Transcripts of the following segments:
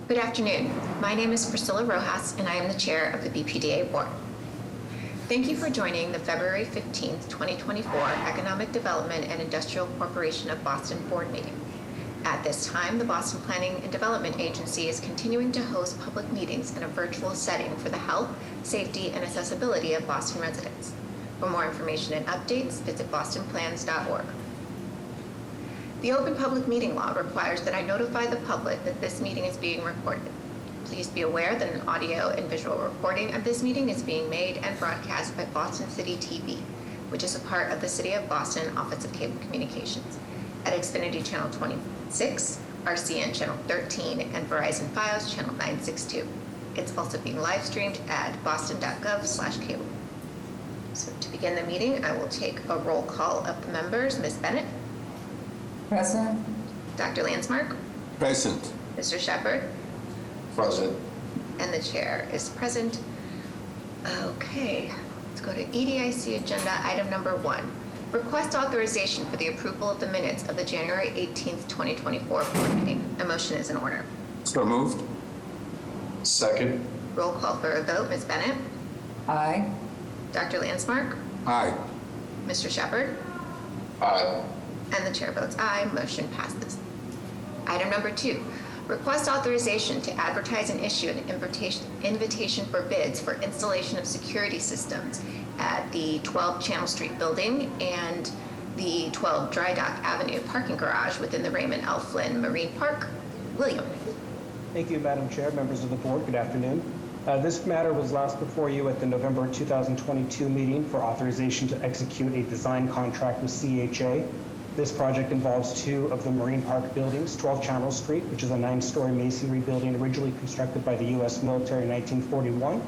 Good afternoon. My name is Priscilla Rojas, and I am the chair of the BPDA board. Thank you for joining the February 15th, 2024 Economic Development and Industrial Corporation of Boston board meeting. At this time, the Boston Planning and Development Agency is continuing to host public meetings in a virtual setting for the health, safety, and accessibility of Boston residents. For more information and updates, visit bostonplans.org. The Open Public Meeting Law requires that I notify the public that this meeting is being recorded. Please be aware that an audio and visual recording of this meeting is being made and broadcast by Boston City TV, which is a part of the City of Boston Office of Cable Communications, at Xfinity Channel 26, RCN Channel 13, and Verizon Fios Channel 962. It's also being live streamed at boston.gov/cable. So to begin the meeting, I will take a roll call of the members. Ms. Bennett? Present. Dr. Landsmark? Present. Mr. Shepard? Present. And the chair is present. Okay, let's go to EDIC agenda item number 1. Request authorization for the approval of the minutes of the January 18th, 2024 board meeting. A motion is in order. So moved. Second. Roll call for a vote. Ms. Bennett? Aye. Dr. Landsmark? Aye. Mr. Shepard? Aye. And the chair votes aye. Motion passes. Item number 2. Request authorization to advertise and issue an invitation for bids for installation of security systems at the 12 Channel Street building and the 12 Dry Dock Avenue parking garage within the Raymond L. Flynn Marine Park. William. Thank you, Madam Chair, members of the board. Good afternoon. This matter was last before you at the November 2022 meeting for authorization to execute a design contract with CHA. This project involves 2 of the Marine Park buildings, 12 Channel Street, which is a 9-story masonry building originally constructed by the U.S. military in 1941,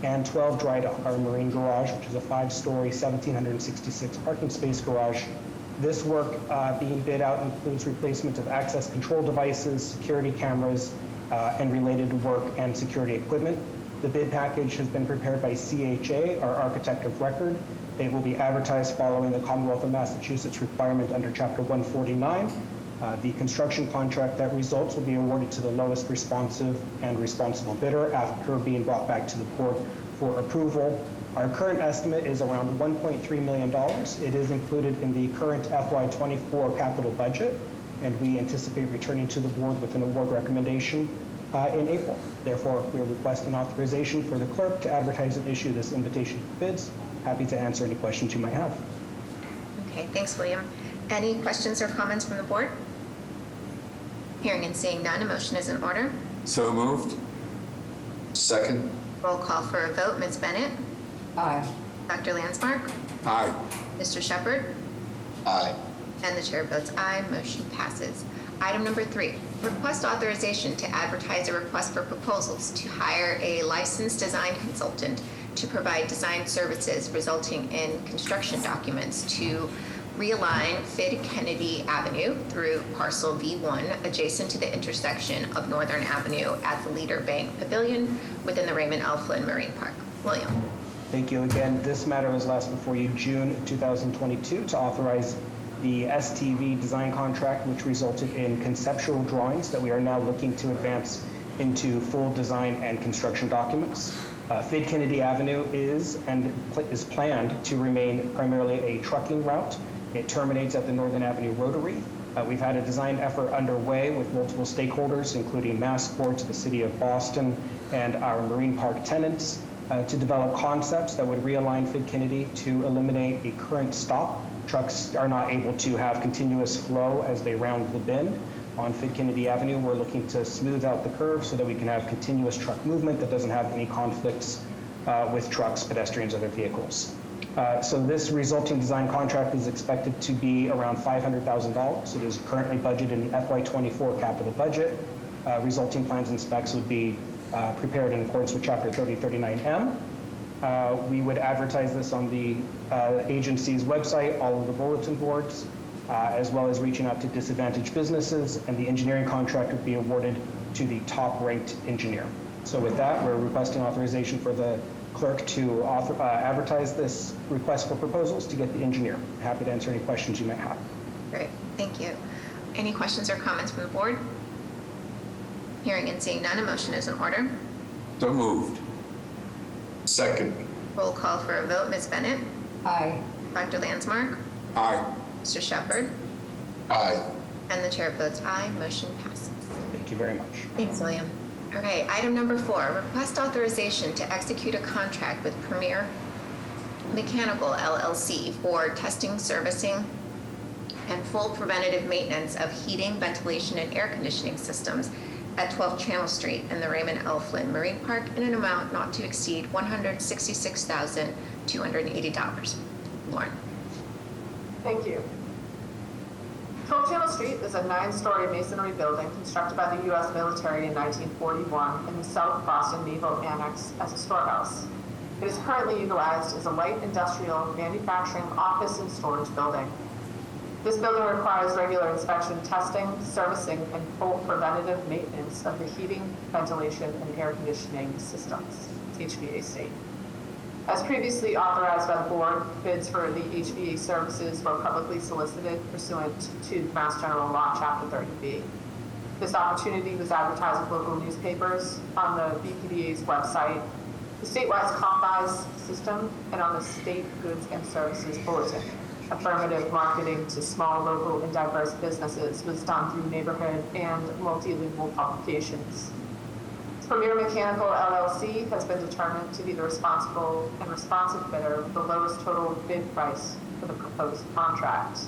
and 12 Dry Dock, our marine garage, which is a 5-story, 1,766 parking space garage. This work being bid out includes replacement of access control devices, security cameras, and related work and security equipment. The bid package has been prepared by CHA, our architect of record. It will be advertised following the Commonwealth of Massachusetts requirement under Chapter 149. The construction contract that results will be awarded to the lowest responsive and responsible bidder after being brought back to the board for approval. Our current estimate is around $1.3 million. It is included in the current FY24 capital budget, and we anticipate returning to the board with an award recommendation in April. Therefore, we are requesting authorization for the clerk to advertise and issue this invitation for bids. Happy to answer any questions you might have. Okay, thanks, William. Any questions or comments from the board? Hearing and seeing none, a motion is in order. So moved. Second. Roll call for a vote. Ms. Bennett? Aye. Dr. Landsmark? Aye. Mr. Shepard? Aye. And the chair votes aye. Motion passes. Item number 3, request authorization to advertise a request for proposals to hire a licensed design consultant to provide design services resulting in construction documents to realign Fid Kennedy Avenue through parcel V1 adjacent to the intersection of Northern Avenue at the Leader Bank Pavilion within the Raymond L. Flynn Marine Park. William. Thank you again. This matter was last before you June 2022 to authorize the STV design contract, which resulted in conceptual drawings that we are now looking to advance into full design and construction documents. Fid Kennedy Avenue is planned to remain primarily a trucking route. It terminates at the Northern Avenue Rotary. We've had a design effort underway with multiple stakeholders, including Massports, the City of Boston, and our Marine Park tenants, to develop concepts that would realign Fid Kennedy to eliminate a current stop. Trucks are not able to have continuous flow as they round the bend. On Fid Kennedy Avenue, we're looking to smooth out the curve so that we can have continuous truck movement that doesn't have any conflicts with trucks, pedestrians, other vehicles. So this resulting design contract is expected to be around $500,000. It is currently budgeted in the FY24 capital budget. Resulting plans and specs would be prepared in accordance with Chapter 3039M. We would advertise this on the agency's website, all of the bulletin boards, as well as reaching out to disadvantaged businesses, and the engineering contract would be awarded to the top-ranked engineer. So with that, we're requesting authorization for the clerk to advertise this request for proposals to get the engineer. Happy to answer any questions you might have. Great, thank you. Any questions or comments from the board? Hearing and seeing none, a motion is in order. So moved. Second. Roll call for a vote. Ms. Bennett? Aye. Dr. Landsmark? Aye. Mr. Shepherd? Aye. And the chair votes aye. Motion passes. Thank you very much. Thanks, William. Okay, item number 4, request authorization to execute a contract with Premier Mechanical LLC for testing, servicing, and full preventative maintenance of heating, ventilation, and air conditioning systems at 12 Channel Street in the Raymond L. Flynn Marine Park in an amount not to exceed $166,280. Lauren. Thank you. 12 Channel Street is a 9-story masonry building constructed by the U.S. military in 1941 in the South Boston Naval Annex as a storehouse. It is currently utilized as a light industrial manufacturing office and storage building. This building requires regular inspection, testing, servicing, and full preventative maintenance of the heating, ventilation, and air conditioning systems, HVAC. As previously authorized by the board, bids for the HVAC services were publicly solicited pursuant to Mass General Law, Chapter 30B. This opportunity was advertised with local newspapers, on the BPDA's website, the statewide Combi's system, and on the State Goods and Services Bulletin. Affirmative marketing to small, local, and diverse businesses was done through neighborhood and multilingual publications. Premier Mechanical LLC has been determined to be the responsible and responsive bidder with the lowest total bid price for the proposed contract.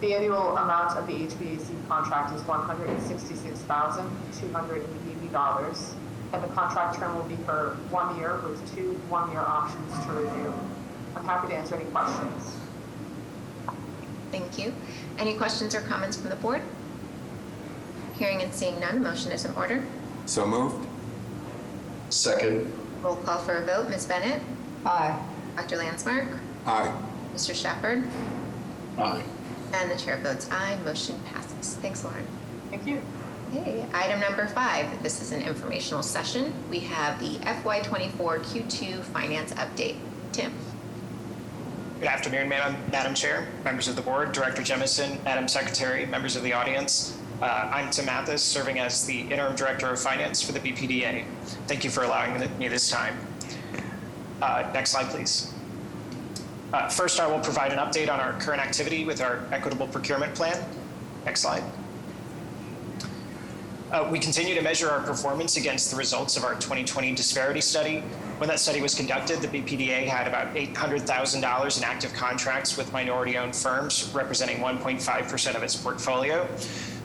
The annual amount of the HVAC contract is $166,280, and the contract term will be for 1 year with 2 one-year options to renew. I'm happy to answer any questions. Thank you. Any questions or comments from the board? Hearing and seeing none, a motion is in order. So moved. Second. Roll call for a vote. Ms. Bennett? Aye. Dr. Landsmark? Aye. Mr. Shepherd? Aye. And the chair votes aye. Motion passes. Thanks, Lauren. Thank you. Okay, item number 5. This is an informational session. We have the FY24 Q2 Finance Update. Tim. Good afternoon, Madam Chair, members of the board, Director Jemison, Madam Secretary, members of the audience. I'm Tim Mathis, serving as the Interim Director of Finance for the BPDA. Thank you for allowing me this time. Next slide, please. First, I will provide an update on our current activity with our equitable procurement plan. Next slide. We continue to measure our performance against the results of our 2020 disparity study. When that study was conducted, the BPDA had about $800,000 in active contracts with minority-owned firms, representing 1.5% of its portfolio.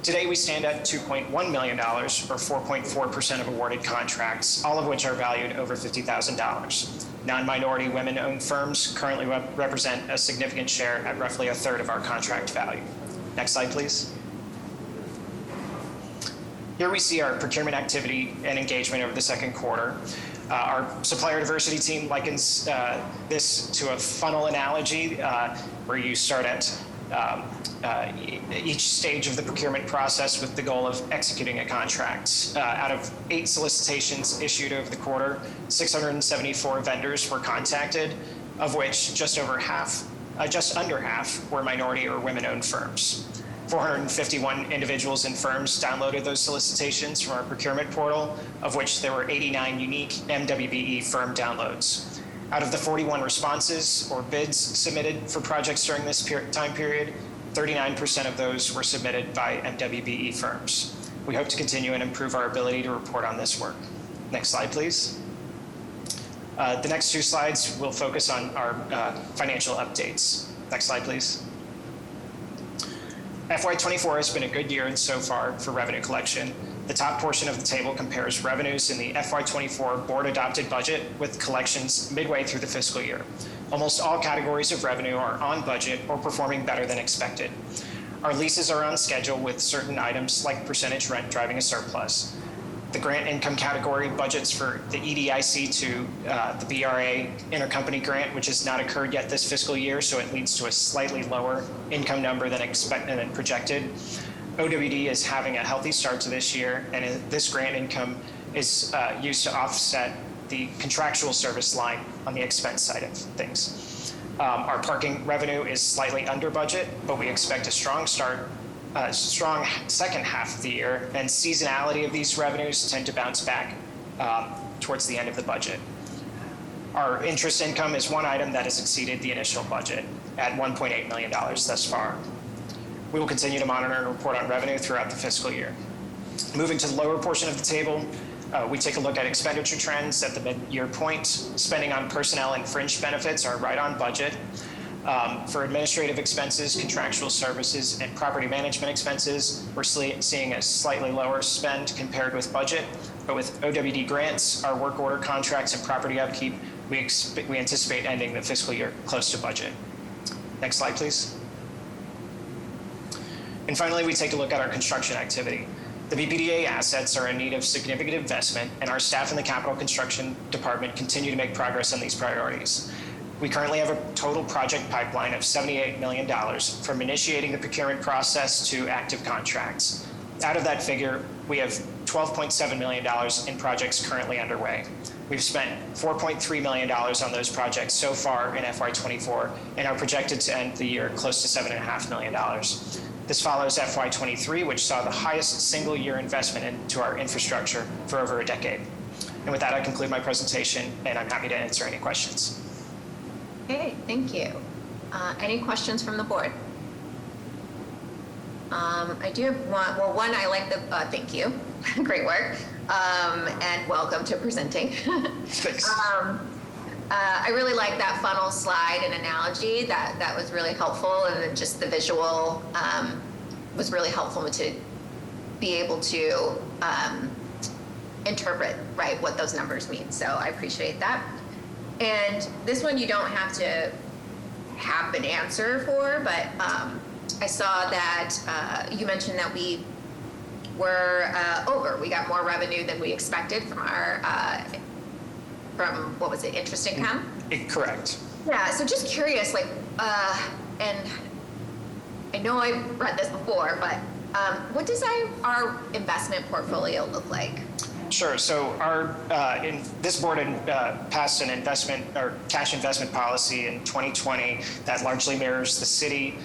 Today, we stand at $2.1 million, or 4.4% of awarded contracts, all of which are valued over $50,000. Non-minority women-owned firms currently represent a significant share at roughly a third of our contract value. Next slide, please. Here we see our procurement activity and engagement over the second quarter. Our supplier diversity team likens this to a funnel analogy where you start at each stage of the procurement process with the goal of executing a contract. Out of 8 solicitations issued over the quarter, 674 vendors were contacted, of which just under half were minority or women-owned firms. 451 individuals and firms downloaded those solicitations from our procurement portal, of which there were 89 unique MWBE firm downloads. Out of the 41 responses or bids submitted for projects during this time period, 39% of those were submitted by MWBE firms. We hope to continue and improve our ability to report on this work. Next slide, please. The next 2 slides will focus on our financial updates. Next slide, please. FY24 has been a good year so far for revenue collection. The top portion of the table compares revenues in the FY24 board-adopted budget with collections midway through the fiscal year. Almost all categories of revenue are on budget or performing better than expected. Our leases are on schedule with certain items like percentage rent driving a surplus. The grant income category budgets for the EDIC to the BRA intercompany grant, which has not occurred yet this fiscal year, so it leads to a slightly lower income number than expected and projected. OWD is having a healthy start to this year, and this grant income is used to offset the contractual service line on the expense side of things. Our parking revenue is slightly under budget, but we expect a strong start strong second half of the year, and seasonality of these revenues tend to bounce back towards the end of the budget. Our interest income is one item that has exceeded the initial budget at $1.8 million thus far. We will continue to monitor and report on revenue throughout the fiscal year. Moving to the lower portion of the table, we take a look at expenditure trends at the mid-year point. Spending on personnel and fringe benefits are right on budget. For administrative expenses, contractual services, and property management expenses, we're seeing a slightly lower spend compared with budget. But with OWD grants, our work order contracts, and property upkeep, we anticipate ending the fiscal year close to budget. Next slide, please. And finally, we take a look at our construction activity. The BPDA assets are in need of significant investment, and our staff in the capital construction department continue to make progress on these priorities. We currently have a total project pipeline of $78 million from initiating the procurement process to active contracts. Out of that figure, we have $12.7 million in projects currently underway. We've spent $4.3 million on those projects so far in FY24 and are projected to end the year close to $7.5 million. This follows FY23, which saw the highest single year investment into our infrastructure for over a decade. And with that, I conclude my presentation, and I'm happy to answer any questions. Okay, thank you. Any questions from the board? I do have one, I like the, thank you, great work, and welcome to presenting. Thanks. I really like that funnel slide and analogy, that was really helpful, and then just the visual was really helpful to be able to interpret, right, what those numbers mean, so I appreciate that. And this one you don't have to have an answer for, but I saw that you mentioned that we were over. We got more revenue than we expected from our, what was it, interest income? Correct. Yeah, so just curious, like, and I know I've read this before, but what does our investment portfolio look like? Sure. So this board passed an investment or cash investment policy in 2020 that largely mirrors the city.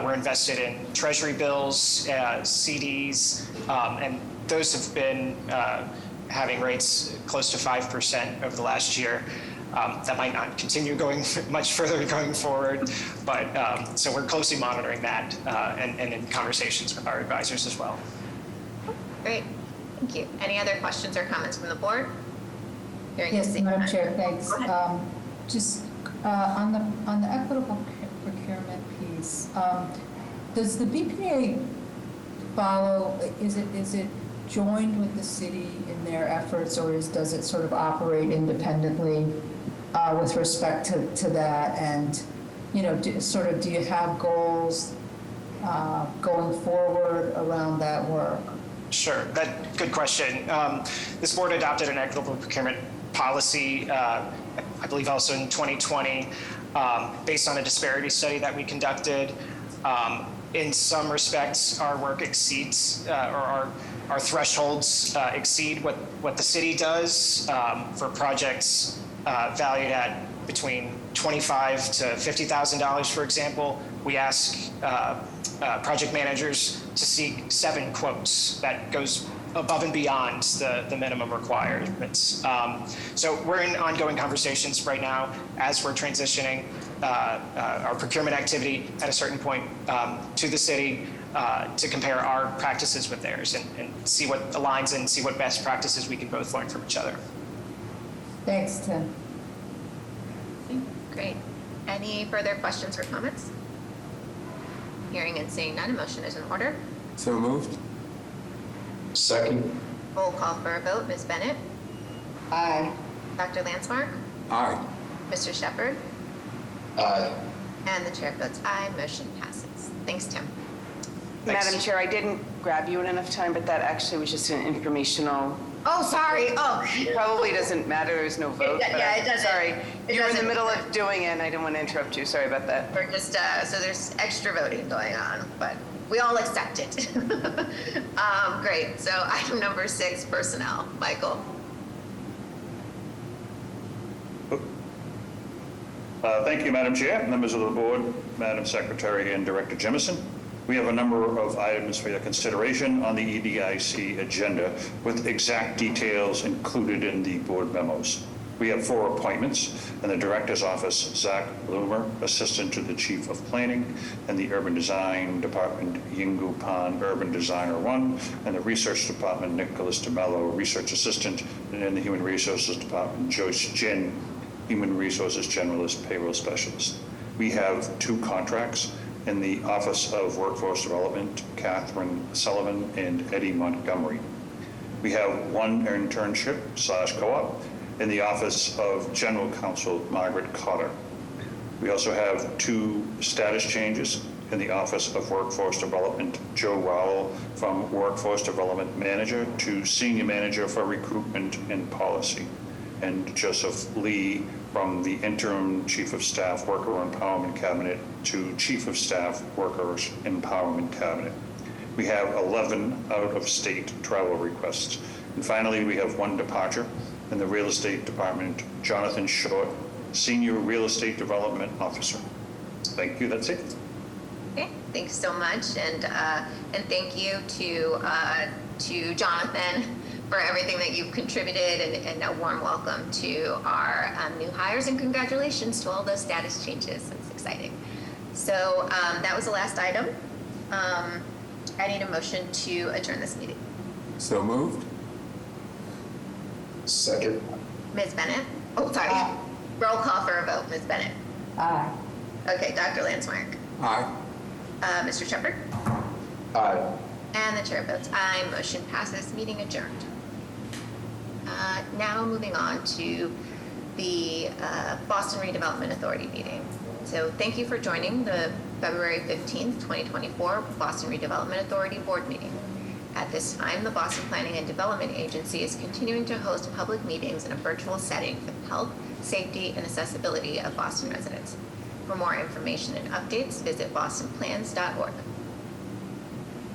We're invested in treasury bills, CDs, and those have been having rates close to 5% over the last year. That might not continue going much further going forward, but so we're closely monitoring that and in conversations with our advisors as well. Great. Thank you. Any other questions or comments from the board? Yes, Madam Chair, thanks. Just on the equitable procurement piece, does the BPDA follow? Is it joined with the city in their efforts, or does it sort of operate independently with respect to that? And do you have goals going forward around that work? Sure, good question. This board adopted an equitable procurement policy, I believe also in 2020, based on a disparity study that we conducted. In some respects, our work exceeds, or our thresholds exceed what the city does for projects valued at between $25,000 to $50,000, for example. We ask project managers to seek 7 quotes. That goes above and beyond the minimum requirements. So we're in ongoing conversations right now as we're transitioning our procurement activity at a certain point to the city to compare our practices with theirs and see what aligns and see what best practices we can both learn from each other. Thanks, Tim. Okay, great. Any further questions or comments? Hearing and seeing none, a motion is in order. So moved. Second. Roll call for a vote. Ms. Bennett? Aye. Dr. Landsmark? Aye. Mr. Shepherd? Aye. And the chair votes aye. Motion passes. Thanks, Tim. Thanks. Madam Chair, I didn't grab you in enough time, but that actually was just an informational. Oh, sorry. Oh. Probably doesn't matter, there's no vote. Yeah, but it doesn't. Sorry, It you were in the doesn't. middle of doing it and I didn't want to interrupt you, sorry about that. We're just, so there's extra voting going on, but we all accept it. Great. So item number 6, personnel. Michael? Thank you, Madam Chair, members of the board, Madam Secretary and Director Jemison. We have a number of items for your consideration on the EDIC agenda with exact details included in the board memos. We have 4 appointments: in the Director's Office, Zach Bloomer, Assistant to the Chief of Planning; in the Urban Design Department, Yingu Pan, Urban Designer 1; in the Research Department, Nicholas DeMello, Research Assistant; and in the Human Resources Department, Joyce Jin, Human Resources Generalist, Payroll Specialist. We have 2 contracts: in the Office of Workforce Development, Catherine Sullivan and Eddie Montgomery. We have 1 internship/co-op in the Office of General Counsel, Margaret Cotter. We also have 2 status changes in the Office of Workforce Development: Joe Rowell from Workforce Development Manager to Senior Manager for Recruitment and Policy, and Joseph Lee from the Interim Chief of Staff Worker Empowerment Cabinet to Chief of Staff Workers Empowerment Cabinet. We have 11 out-of-state travel requests. And finally, we have 1 departure in the Real Estate Department: Jonathan Short, Senior Real Estate Development Officer. Thank you. That's it. Okay, thanks so much, and thank you to Jonathan for everything that you've contributed, and a warm welcome to our new hires, and congratulations to all those status changes. It's exciting. So that was the last item. I need a motion to adjourn this meeting. So moved. Second. Ms. Bennett? Oh, sorry. Roll call for a vote. Ms. Bennett? Aye. Okay, Dr. Landsmark? Aye. Mr. Shepherd? Aye. And the chair votes aye. Motion passes. Meeting adjourned. Now moving on to the Boston Redevelopment Authority meeting. So thank you for joining the February 15th, 2024 Boston Redevelopment Authority board meeting. At this time, the Boston Planning and Development Agency is continuing to host public meetings in a virtual setting for the health, safety, and accessibility of Boston residents. For more information and updates, visit bostonplans.org.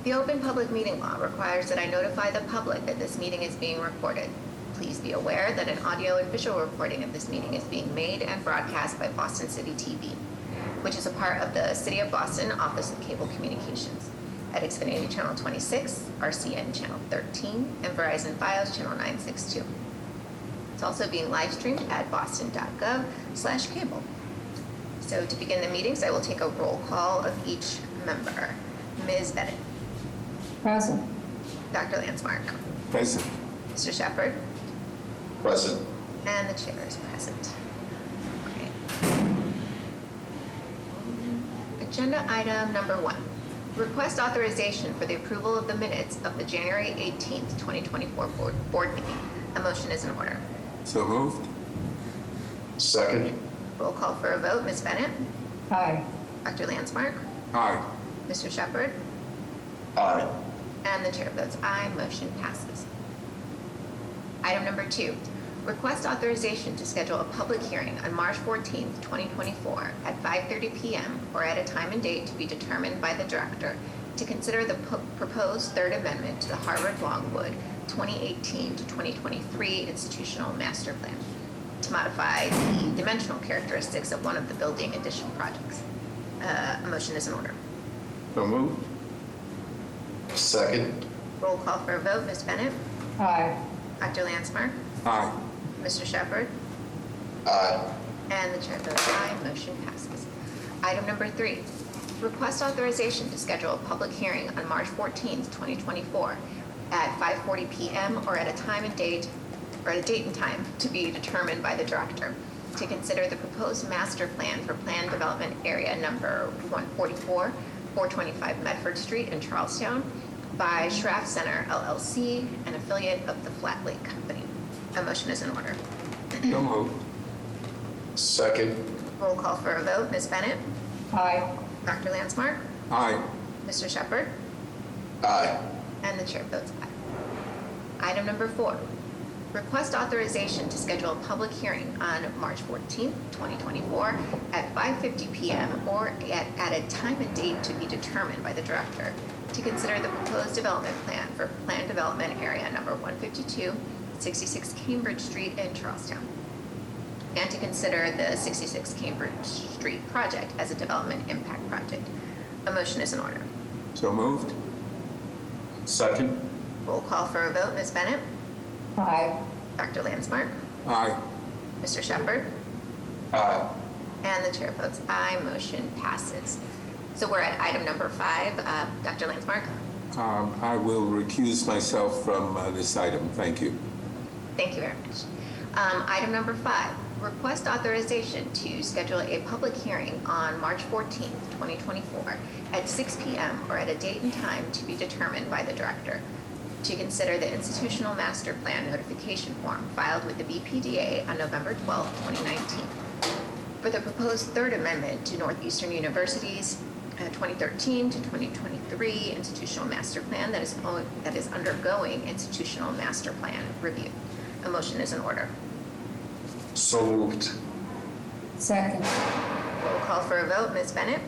The Open Public Meeting Law requires that I notify the public that this meeting is being recorded. Please be aware that an audio and visual recording of this meeting is being made and broadcast by Boston City TV, which is a part of the City of Boston Office of Cable Communications, at Xfinity Channel 26, RCN Channel 13, and Verizon Fios Channel 962. It's also being live streamed at boston.gov/cable. So to begin the meetings, I will take a roll call of each member. Ms. Bennett. Present. Dr. Landsmark. Present. Mr. Shepherd. Present. And the chair is present. Okay. Agenda item number 1. Request authorization for the approval of the minutes of the January 18th, 2024 board meeting. A motion is in order. So moved. Second. Roll call for a vote. Ms. Bennett. Aye. Dr. Landsmark. Aye. Mr. Shepherd. Aye. And the chair votes aye. Motion passes. Item number 2. Request authorization to schedule a public hearing on March 14th, 2024 at 5:30 p.m. or at a time and date to be determined by the director to consider the proposed Third Amendment to the Harvard-Longwood 2018 to 2023 Institutional Master Plan to modify the dimensional characteristics of one of the building addition projects. A motion is in order. So moved. Second. Roll call for a vote. Ms. Bennett. Aye. Dr. Landsmark. Aye. Mr. Shepherd. Aye. And the chair votes aye. Motion passes. Item number 3. Request authorization to schedule a public hearing on March 14th, 2024 at 5:40 p.m. or at a time and date, or at a date and time to be determined by the director to consider the proposed master plan for planned development area number 144, 425 Medford Street in Charlestown by Schraff Center LLC, an affiliate of the Flat Lake Company. A motion is in order. So moved. Second. Roll call for a vote. Ms. Bennett. Aye. Dr. Landsmark. Aye. Mr. Shepherd. Aye. And the chair votes aye. Item number 4. Request authorization to schedule a public hearing on March 14th, 2024 at 5:50 p.m. or at a time and date to be determined by the director to consider the proposed development plan for planned development area number 152, 66 Cambridge Street in Charlestown, and to consider the 66 Cambridge Street project as a development impact project. A motion is in order. So moved. Second. Roll call for a vote. Ms. Bennett? Aye. Dr. Landsmark? Aye. Mr. Shepherd? Aye. And the chair votes aye. Motion passes. So we're at item number 5. Dr. Landsmark? I will recuse myself from this item. Thank you. Thank you very much. Item number 5, request authorization to schedule a public hearing on March 14th, 2024 at 6 p.m. or at a date and time to be determined by the director to consider the institutional master plan notification form filed with the BPDA on November 12, 2019 for the proposed third amendment to Northeastern University's 2013 to 2023 institutional master plan that is undergoing institutional master plan review. A motion is in order. So moved. Second. Roll call for a vote. Ms. Bennett?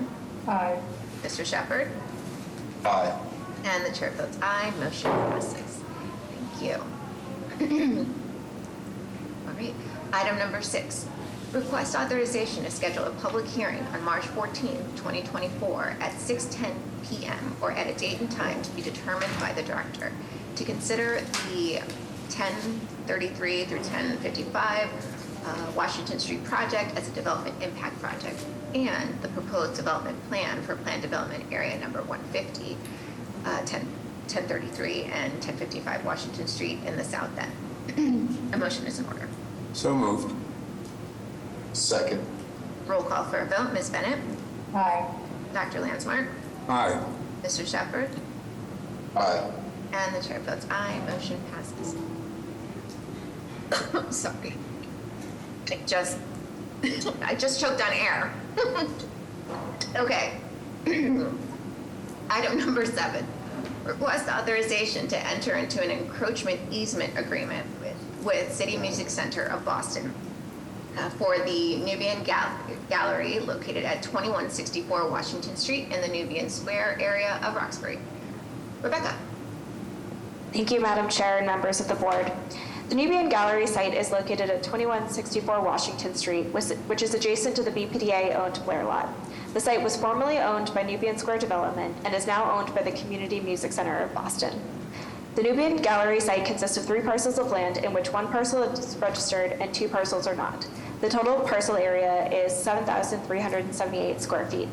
Aye. Mr. Shepherd? Aye. And the chair votes aye. Motion passes. Thank you. All right. Item number 6. Request authorization to schedule a public hearing on March 14th, 2024 at 6:10 p.m. or at a date and time to be determined by the director to consider the 1033 through 1055 Washington Street project as a development impact project and the proposed development plan for planned development area number 150, 1033 and 1055 Washington Street in the south end. A motion is in order. So moved. Second. Roll call for a vote. Ms. Bennett? Aye. Dr. Landsmark? Aye. Mr. Shepherd? Aye. And the chair votes aye. Motion passes. Sorry. I just choked on air. Okay. Item number 7. Request authorization to enter into an encroachment easement agreement with City Music Center of Boston for the Nubian Gallery located at 2164 Washington Street in the Nubian Square area of Roxbury. Rebecca. Thank you, Madam Chair and members of the board. The Nubian Gallery site is located at 2164 Washington Street, which is adjacent to the BPDA-owned Blair Lot. The site was formerly owned by Nubian Square Development and is now owned by the Community Music Center of Boston. The Nubian Gallery site consists of 3 parcels of land in which 1 parcel is registered and 2 parcels are not. The total parcel area is 7,378 square feet.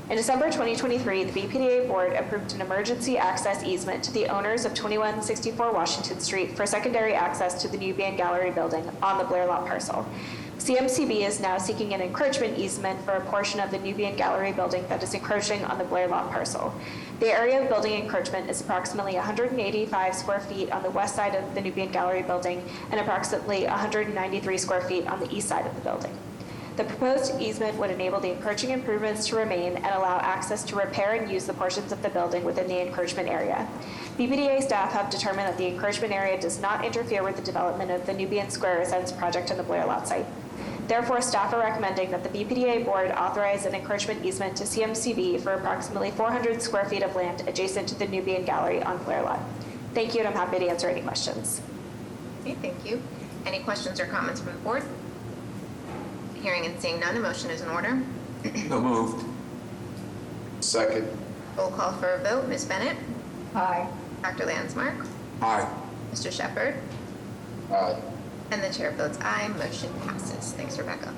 In December 2023, the BPDA board approved an emergency access easement to the owners of 2164 Washington Street for secondary access to the Nubian Gallery building on the Blair Lot parcel. CMCB is now seeking an encroachment easement for a portion of the Nubian Gallery building that is encroaching on the Blair Lot parcel. The area of building encroachment is approximately 185 square feet on the west side of the Nubian Gallery building and approximately 193 square feet on the east side of the building. The proposed easement would enable the encroaching improvements to remain and allow access to repair and use the portions of the building within the encroachment area. BPDA staff have determined that the encroachment area does not interfere with the development of the Nubian Square Residence project on the Blair Lot site. Therefore, staff are recommending that the BPDA board authorize an encroachment easement to CMCB for approximately 400 square feet of land adjacent to the Nubian Gallery on Blair Lot. Thank you, and I'm happy to answer any questions. Okay, thank you. Any questions or comments from the board? Hearing and seeing none, a motion is in order. So moved. Second. Roll call for a vote. Ms. Bennett? Aye. Dr. Landsmark? Aye. Mr. Shepherd? Aye. And the chair votes aye. Motion passes. Thanks, Rebecca.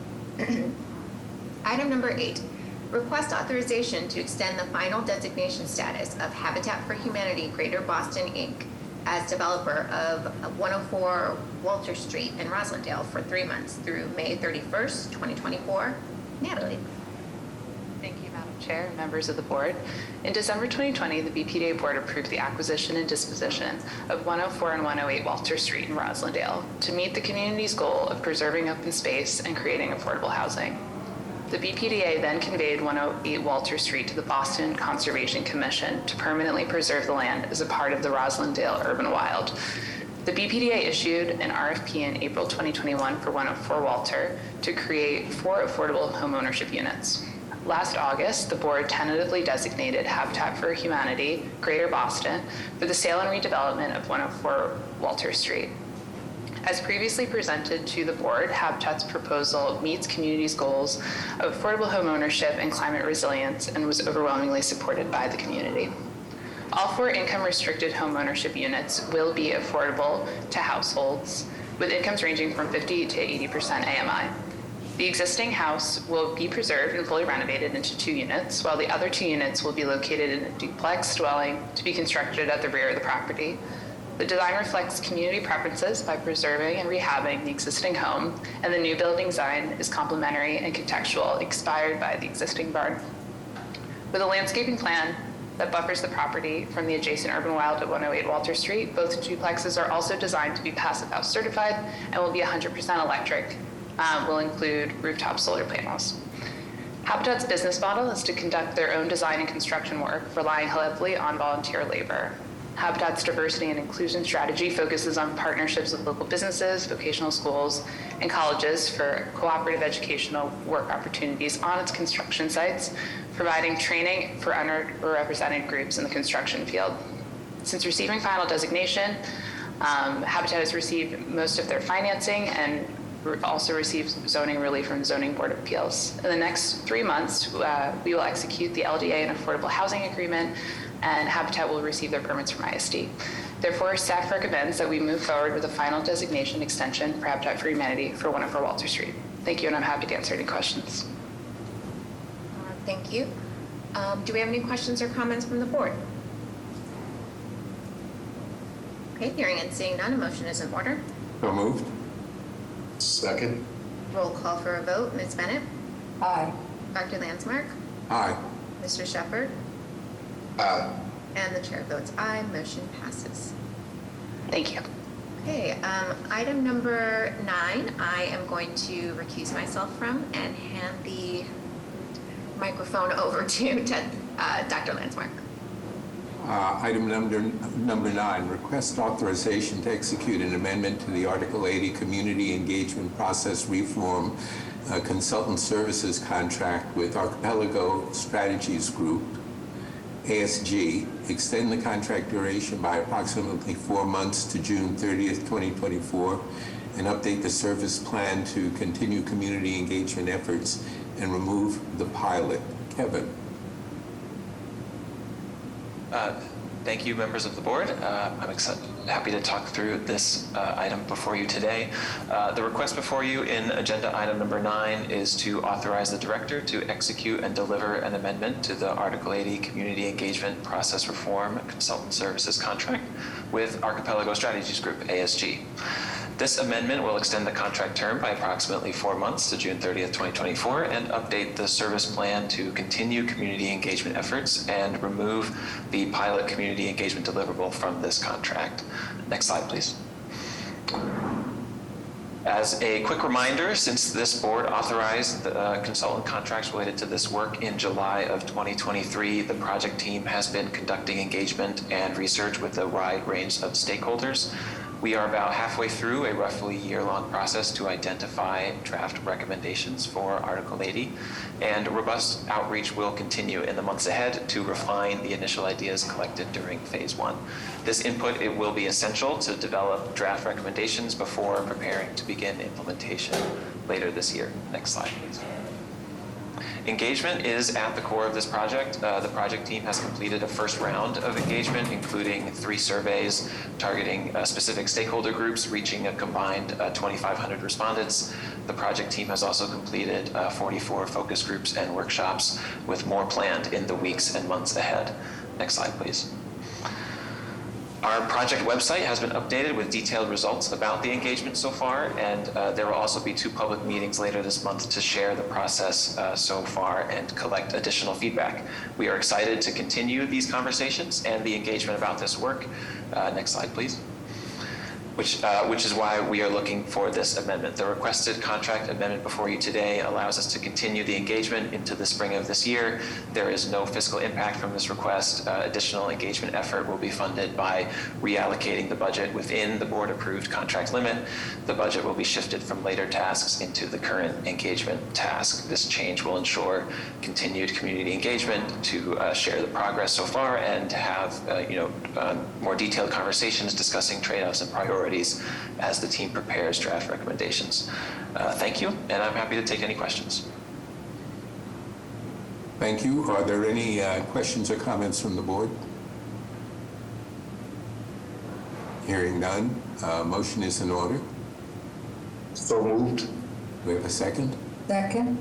Item number 8. Request authorization to extend the final designation status of Habitat for Humanity Greater Boston, Inc. as developer of 104 Walter Street in Roslindale for 3 months through May 31st, 2024. Natalie. Thank you, Madam Chair and members of the board. In December 2020, the BPDA board approved the acquisition and disposition of 104 and 108 Walter Street in Roslindale to meet the community's goal of preserving open space and creating affordable housing. The BPDA then conveyed 108 Walter Street to the Boston Conservation Commission to permanently preserve the land as a part of the Roslindale Urban Wild. The BPDA issued an RFP in April 2021 for 104 Walter to create 4 affordable homeownership units. Last August, the board tentatively designated Habitat for Humanity Greater Boston for the sale and redevelopment of 104 Walter Street. As previously presented to the board, Habitat's proposal meets community's goals of affordable home ownership and climate resilience and was overwhelmingly supported by the community. All 4 income-restricted homeownership units will be affordable to households with incomes ranging from 50 to 80% AMI. The existing house will be preserved and fully renovated into 2 units, while the other 2 units will be located in a duplex dwelling to be constructed at the rear of the property. The design reflects community preferences by preserving and rehabbing the existing home, and the new building design is complementary and contextual, inspired by the existing barn. With a landscaping plan that buffers the property from the adjacent urban wild at 108 Walter Street, both duplexes are also designed to be Passive House certified and will be 100% electric, will include rooftop solar panels. Habitat's business model is to conduct their own design and construction work, relying heavily on volunteer labor. Habitat's diversity and inclusion strategy focuses on partnerships with local businesses, vocational schools, and colleges for cooperative educational work opportunities on its construction sites, providing training for underrepresented groups in the construction field. Since receiving final designation, Habitat has received most of their financing and also received zoning relief from the Zoning Board of Appeals. In the next 3 months, we will execute the LDA and Affordable Housing Agreement, and Habitat will receive their permits from ISD. Therefore, staff recommends that we move forward with a final designation extension for Habitat for Humanity for 104 Walter Street. Thank you, and I'm happy to answer any questions. Thank you. Do we have any questions or comments from the board? Okay, hearing and seeing none, a motion is in order. So moved. Second. Roll call for a vote. Ms. Bennett? Aye. Dr. Landsmark? Aye. Mr. Shepherd? Aye. And the chair votes aye. Motion passes. Thank you. Okay, item number 9, I am going to recuse myself from and hand the microphone over to Dr. Landsmark. Item number 9, request authorization to execute an amendment to the Article 80 Community Engagement Process Reform Consultant Services Contract with Archipelago Strategies Group, ASG, extend the contract duration by approximately 4 months to June 30th, 2024, and update the service plan to continue community engagement efforts and remove the pilot. Kevin. Thank you, members of the board. I'm happy to talk through this item before you today. The request before you in agenda item number 9 is to authorize the director to execute and deliver an amendment to the Article 80 Community Engagement Process Reform Consultant Services Contract with Archipelago Strategies Group, ASG. This amendment will extend the contract term by approximately 4 months to June 30th, 2024, and update the service plan to continue community engagement efforts and remove the pilot community engagement deliverable from this contract. Next slide, please. As a quick reminder, since this board authorized the consultant contracts related to this work in July of 2023, the project team has been conducting engagement and research with a wide range of stakeholders. We are about halfway through a roughly year-long process to identify draft recommendations for Article 80, and robust outreach will continue in the months ahead to refine the initial ideas collected during Phase 1. This input, it will be essential to develop draft recommendations before preparing to begin implementation later this year. Next slide, please. Engagement is at the core of this project. The project team has completed a first round of engagement, including 3 surveys targeting specific stakeholder groups, reaching a combined 2,500 respondents. The project team has also completed 44 focus groups and workshops, with more planned in the weeks and months ahead. Next slide, please. Our project website has been updated with detailed results about the engagement so far, and there will also be 2 public meetings later this month to share the process so far and collect additional feedback. We are excited to continue these conversations and the engagement about this work. Next slide, please. Which is why we are looking for this amendment. The requested contract amendment before you today allows us to continue the engagement into the spring of this year. There is no fiscal impact from this request. Additional engagement effort will be funded by reallocating the budget within the board-approved contract limit. The budget will be shifted from later tasks into the current engagement task. This change will ensure continued community engagement to share the progress so far and to have more detailed conversations discussing trade-offs and priorities as the team prepares draft recommendations. Thank you, and I'm happy to take any questions. Thank you. Are there any questions or comments from the board? Hearing none, motion is in order. So moved. Do we have a second? Second?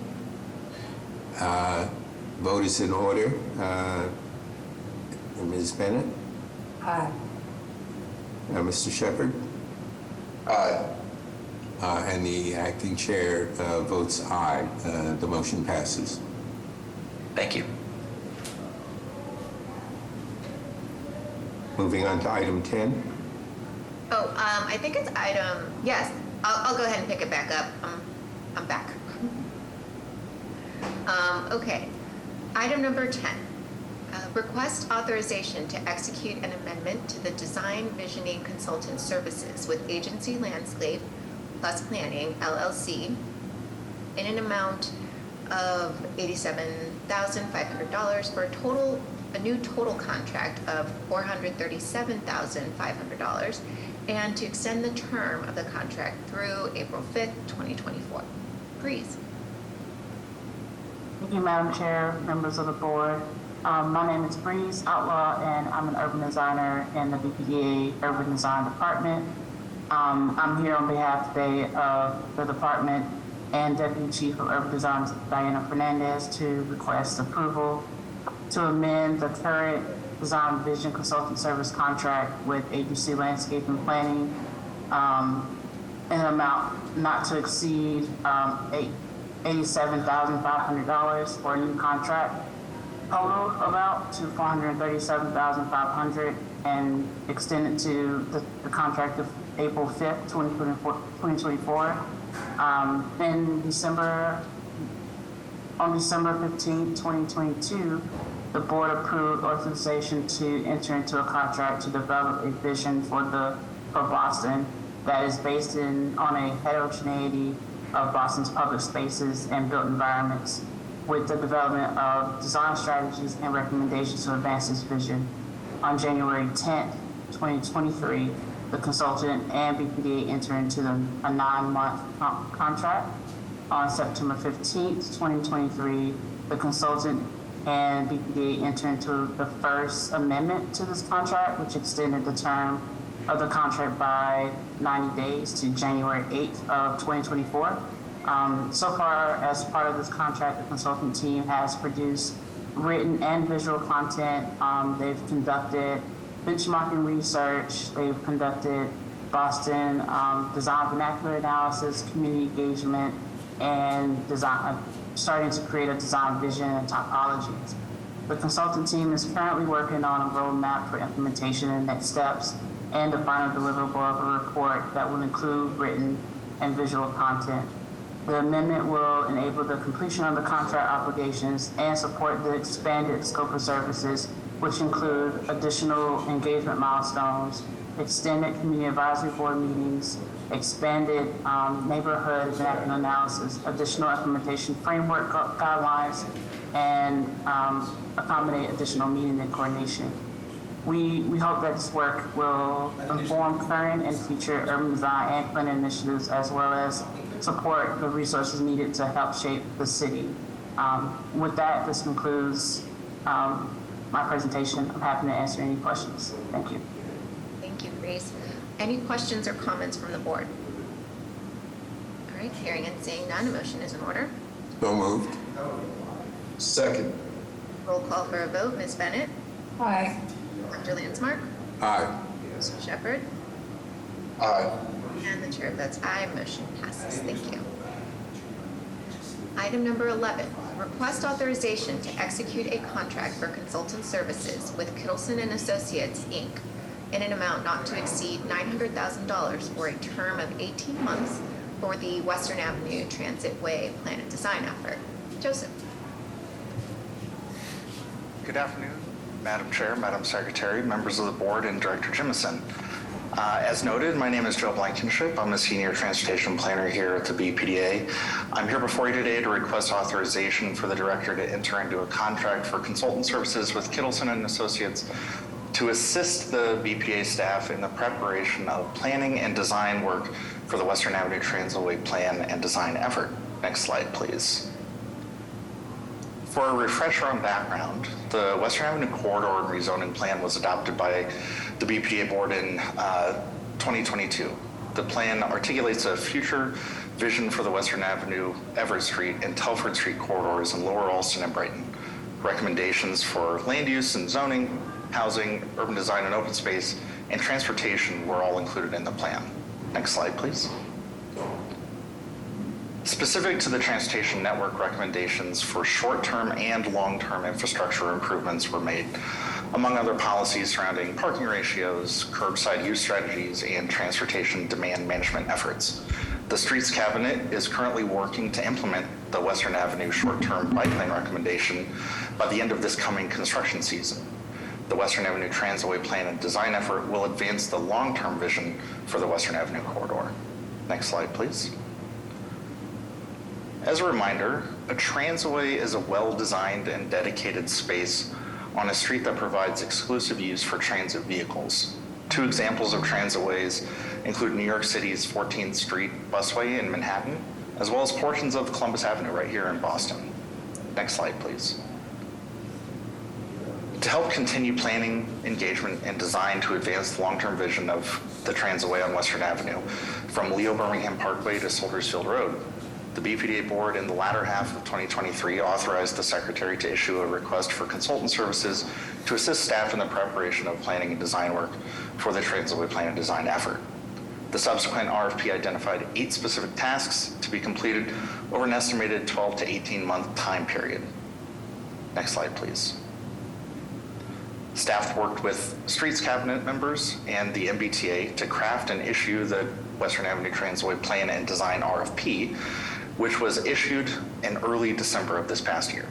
Vote is in order. Ms. Bennett? Aye. Mr. Shepherd? Aye. And the acting chair votes aye. The motion passes. Thank you. Moving on to item 10. Oh, I think it's item, yes, I'll go ahead and pick it back up. I'm back. Okay, item number 10. Request authorization to execute an amendment to the Design Visioning Consultant Services with Agency Landscape Plus Planning, LLC, in an amount of $87,500 for a new total contract of $437,500, and to extend the term of the contract through April 5th, 2024. Breeze. Thank you, Madam Chair, members of the board. My name is Breeze Outlaw, and I'm an urban designer in the BPDA Urban Design Department. I'm here on behalf today of the department and Deputy Chief of Urban Design, Diana Fernandez, to request approval to amend the current Design Vision Consultant Service contract with Agency Landscape and Planning in an amount not to exceed $87,500 for a new contract, total amount to $437,500, and extend it to the contract of April 5th, 2024. On December 15th, 2022, the board approved authorization to enter into a contract to develop a vision for Boston that is based on a heterogeneity of Boston's public spaces and built environments, with the development of design strategies and recommendations to advance this vision. On January 10th, 2023, the consultant and BPDA entered into a 9-month contract. On September 15th, 2023, the consultant and BPDA entered into the first amendment to this contract, which extended the term of the contract by 90 days to January 8th of 2024. So far, as part of this contract, the consultant team has produced written and visual content. They've conducted benchmarking research. They've conducted Boston design vernacular analysis, community engagement, and starting to create a design vision and topologies. The consultant team is currently working on a roadmap for implementation and next steps, and the final deliverable of a report that will include written and visual content. The amendment will enable the completion of the contract obligations and support the expanded scope of services, which include additional engagement milestones, extended community advisory board meetings, expanded neighborhood vernacular analysis, additional implementation framework guidelines, and accommodate additional meeting and coordination. We hope that this work will inform current and future urban design and planning initiatives, as well as support the resources needed to help shape the city. With that, this concludes my presentation. I'm happy to answer any questions. Thank you. Thank you, Grace. Any questions or comments from the board? All right, hearing and seeing none, a motion is in order. So moved. Second. Roll call for a vote. Ms. Bennett? Aye. Dr. Landsmark? Aye. Mr. Shepherd? Aye. And the chair votes aye. Motion passes. Thank you. Item number 11, request authorization to execute a contract for consultant services with Kittleson and Associates, Inc. in an amount not to exceed $900,000 for a term of 18 months for the Western Avenue Transit Way Plan and Design effort. Joseph. Good afternoon, Madam Chair, Madam Secretary, members of the board, and Director Jimison. As noted, my name is Joe Blankenship. I'm a senior transportation planner here at the BPDA. I'm here before you today to request authorization for the director to enter into a contract for consultant services with Kittleson and Associates to assist the BPDA staff in the preparation of planning and design work for the Western Avenue Transitway Plan and Design effort. Next slide, please. For a refresher on background, the Western Avenue Corridor and Rezoning Plan was adopted by the BPDA board in 2022. The plan articulates a future vision for the Western Avenue, Everett Street, and Telford Street corridors in Lower Alston and Brighton. Recommendations for land use and zoning, housing, urban design and open space, and transportation were all included in the plan. Next slide, please. Specific to the transportation network, recommendations for short-term and long-term infrastructure improvements were made, among other policies surrounding parking ratios, curbside use strategies, and transportation demand management efforts. The Streets Cabinet is currently working to implement the Western Avenue short-term bike lane recommendation by the end of this coming construction season. The Western Avenue Transway Plan and Design effort will advance the long-term vision for the Western Avenue corridor. Next slide, please. As a reminder, a transway is a well-designed and dedicated space on a street that provides exclusive use for transit vehicles. Two examples of transitways include New York City's 14th Street busway in Manhattan, as well as portions of Columbus Avenue right here in Boston. Next slide, please. To help continue planning, engagement, and design to advance the long-term vision of the transitway on Western Avenue, from Leo Birmingham Parkway to Soldiers Field Road, the BPDA board in the latter half of 2023 authorized the secretary to issue a request for consultant services to assist staff in the preparation of planning and design work for the transitway plan and design effort. The subsequent RFP identified 8 specific tasks to be completed over an estimated 12 to 18-month time period. Next slide, please. Staff worked with Streets Cabinet members and the MBTA to craft and issue the Western Avenue Transway Plan and Design RFP, which was issued in early December of this past year.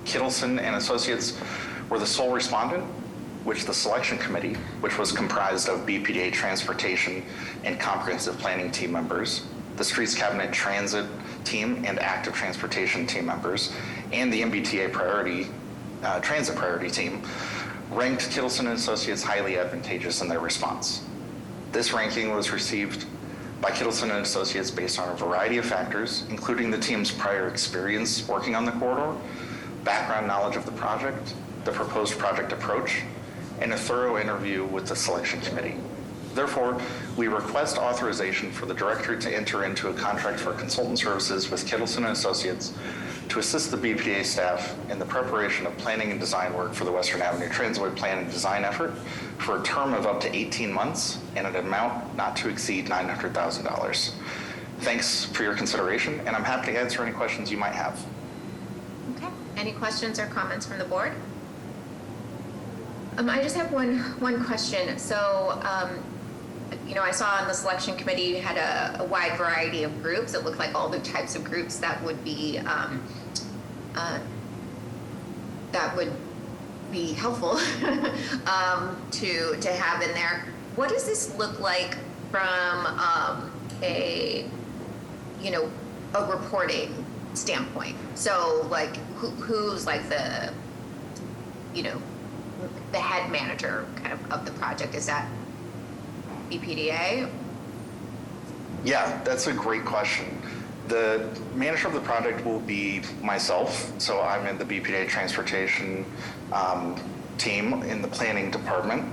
Kittleson and Associates were the sole respondent, which the selection committee, which was comprised of BPDA transportation and comprehensive planning team members, the Streets Cabinet transit team and active transportation team members, and the MBTA transit priority team, ranked Kittleson and Associates highly advantageous in their response. This ranking was received by Kittleson and Associates based on a variety of factors, including the team's prior experience working on the corridor, background knowledge of the project, the proposed project approach, and a thorough interview with the selection committee. Therefore, we request authorization for the director to enter into a contract for consultant services with Kittleson and Associates to assist the BPDA staff in the preparation of planning and design work for the Western Avenue Transway Plan and Design effort for a term of up to 18 months and an amount not to exceed $900,000. Thanks for your consideration, and I'm happy to answer any questions you might have. Okay. Any questions or comments from the board? I just have one question. So, I saw on the selection committee you had a wide variety of groups. It looked like all the types of groups that would be helpful to have in there. What does this look like from a reporting standpoint? So, like, who's like the head manager kind of the project? Is that BPDA? Yeah, that's a great question. The manager of the project will be myself. So I'm in the BPDA transportation team in the planning department.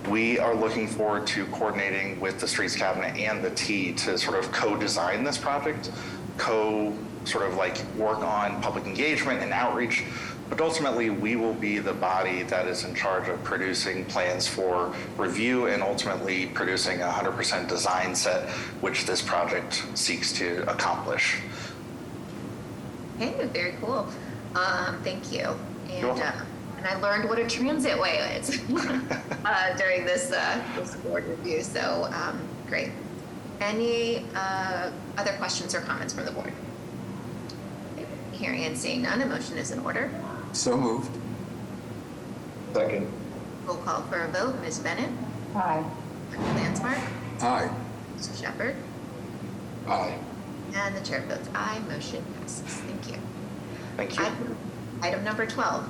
We are looking forward to coordinating with the Streets Cabinet and the T to sort of co-design this project, work on public engagement and outreach. But ultimately, we will be the body that is in charge of producing plans for review and ultimately producing a 100% design set, which this project seeks to accomplish. Okay, very cool. Thank you. You're welcome. And I learned what a transitway is during this board review. So great. Any other questions or comments from the board? Hearing and seeing none, a motion is in order. So moved. Second. Roll call for a vote. Ms. Bennett? Aye. Mr. Landsmark? Aye. Mr. Shepherd? Aye. And the chair votes aye. Motion passes. Thank you. Thank you. Item number 12,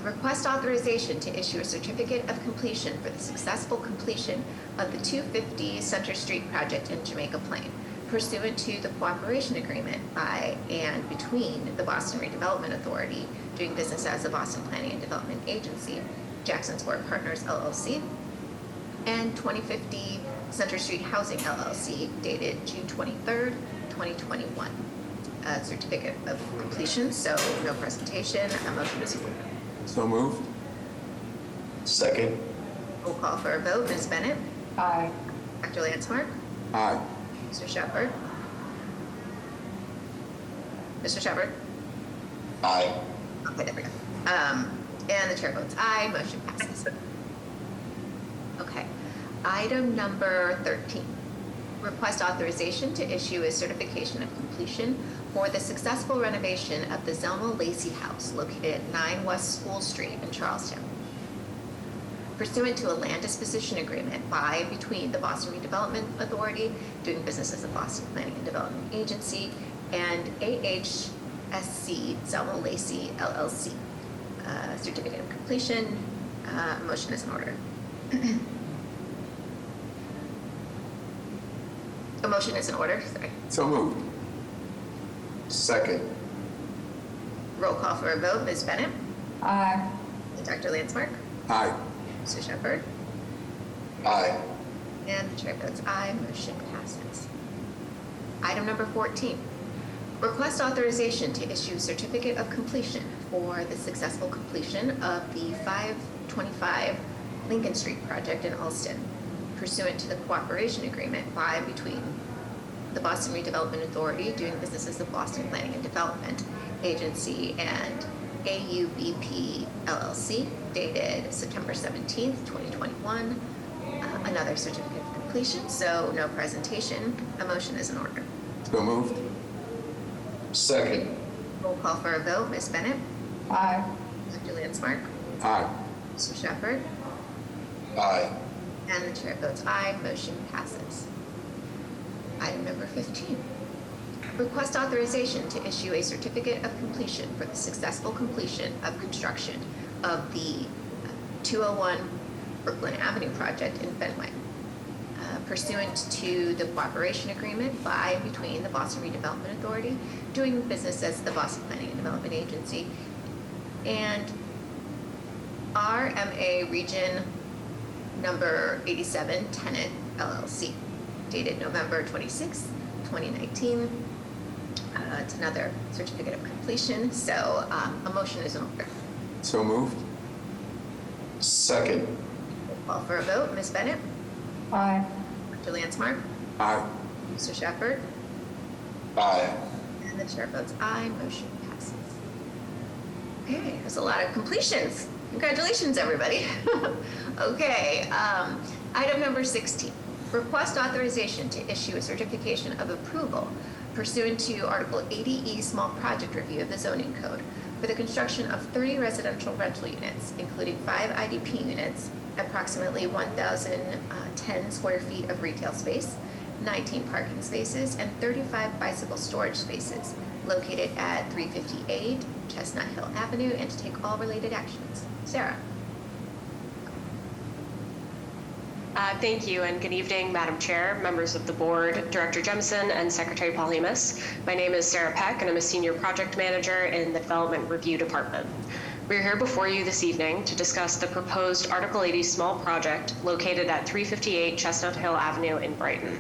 request authorization to issue a certificate of completion for the successful completion of the 250 Center Street project in Jamaica Plain, pursuant to the cooperation agreement by and between the Boston Redevelopment Authority, doing business as the Boston Planning and Development Agency, Jackson Square Partners LLC, and 2050 Center Street Housing LLC, dated June 23rd, 2021. Certificate of completion, so no presentation. A motion is in order. So moved. Second. Roll call for a vote. Ms. Bennett? Aye. Dr. Landsmark? Aye. Mr. Shepherd? Mr. Shepherd? Aye. Okay, there we go. And the chair votes aye, motion passes. Okay, item number 13. Request authorization to issue a certification of completion for the successful renovation of the Zelma Lacey House located at 9 West School Street in Charlestown. Pursuant to a land disposition agreement by and between the Boston Redevelopment Authority, doing business as the Boston Planning and Development Agency, and AHSC Zelma Lacey LLC. Certificate of completion. Motion is in order. A motion is in order. Sorry. So moved. Second. Roll call for a vote. Ms. Bennett? Aye. Dr. Landsmark? Aye. Mr. Shepherd? Aye. And the chair votes aye. Motion passes. Item number 14. Request authorization to issue certificate of completion for the successful completion of the 525 Lincoln Street project in Alston, pursuant to the cooperation agreement by and between the Boston Redevelopment Authority, doing business as the Boston Planning and Development Agency, and AUBP LLC, dated September 17th, 2021. Another certificate of completion, so no presentation. A motion is in order. So moved. Second. Roll call for a vote. Ms. Bennett? Aye. Dr. Landsmark? Aye. Mr. Shepherd? Aye. And the chair votes aye. Motion passes. Item number 15. Request authorization to issue a certificate of completion for the successful completion of construction of the 201 Brooklyn Avenue project in Fenway, pursuant to the cooperation agreement by and between the Boston Redevelopment Authority, doing business as the Boston Planning and Development Agency, and RMA Region number 87 Tenant LLC, dated November 26, 2019. It's another certificate of completion, so a motion is in order. So moved. Second. Call for a vote. Ms. Bennett? Aye. Dr. Landsmark? Aye. Mr. Shepherd? Aye. And the chair votes aye. Motion passes. Okay, there's a lot of completions. Congratulations, everybody. Okay, item number 16. Request authorization to issue a certification of approval pursuant to Article 80E Small Project Review of the Zoning Code for the construction of 30 residential rental units, including 5 IDP units, approximately 1,010 square feet of retail space, 19 parking spaces, and 35 bicycle storage spaces located at 358 Chestnut Hill Avenue, and to take all related actions. Sarah. Thank you, and good evening, Madam Chair, members of the board, Director Jemison, and Secretary Paulimas. My name is Sarah Peck, and I'm a Senior Project Manager in the Development Review Department. We're here before you this evening to discuss the proposed Article 80 small project located at 358 Chestnut Hill Avenue in Brighton.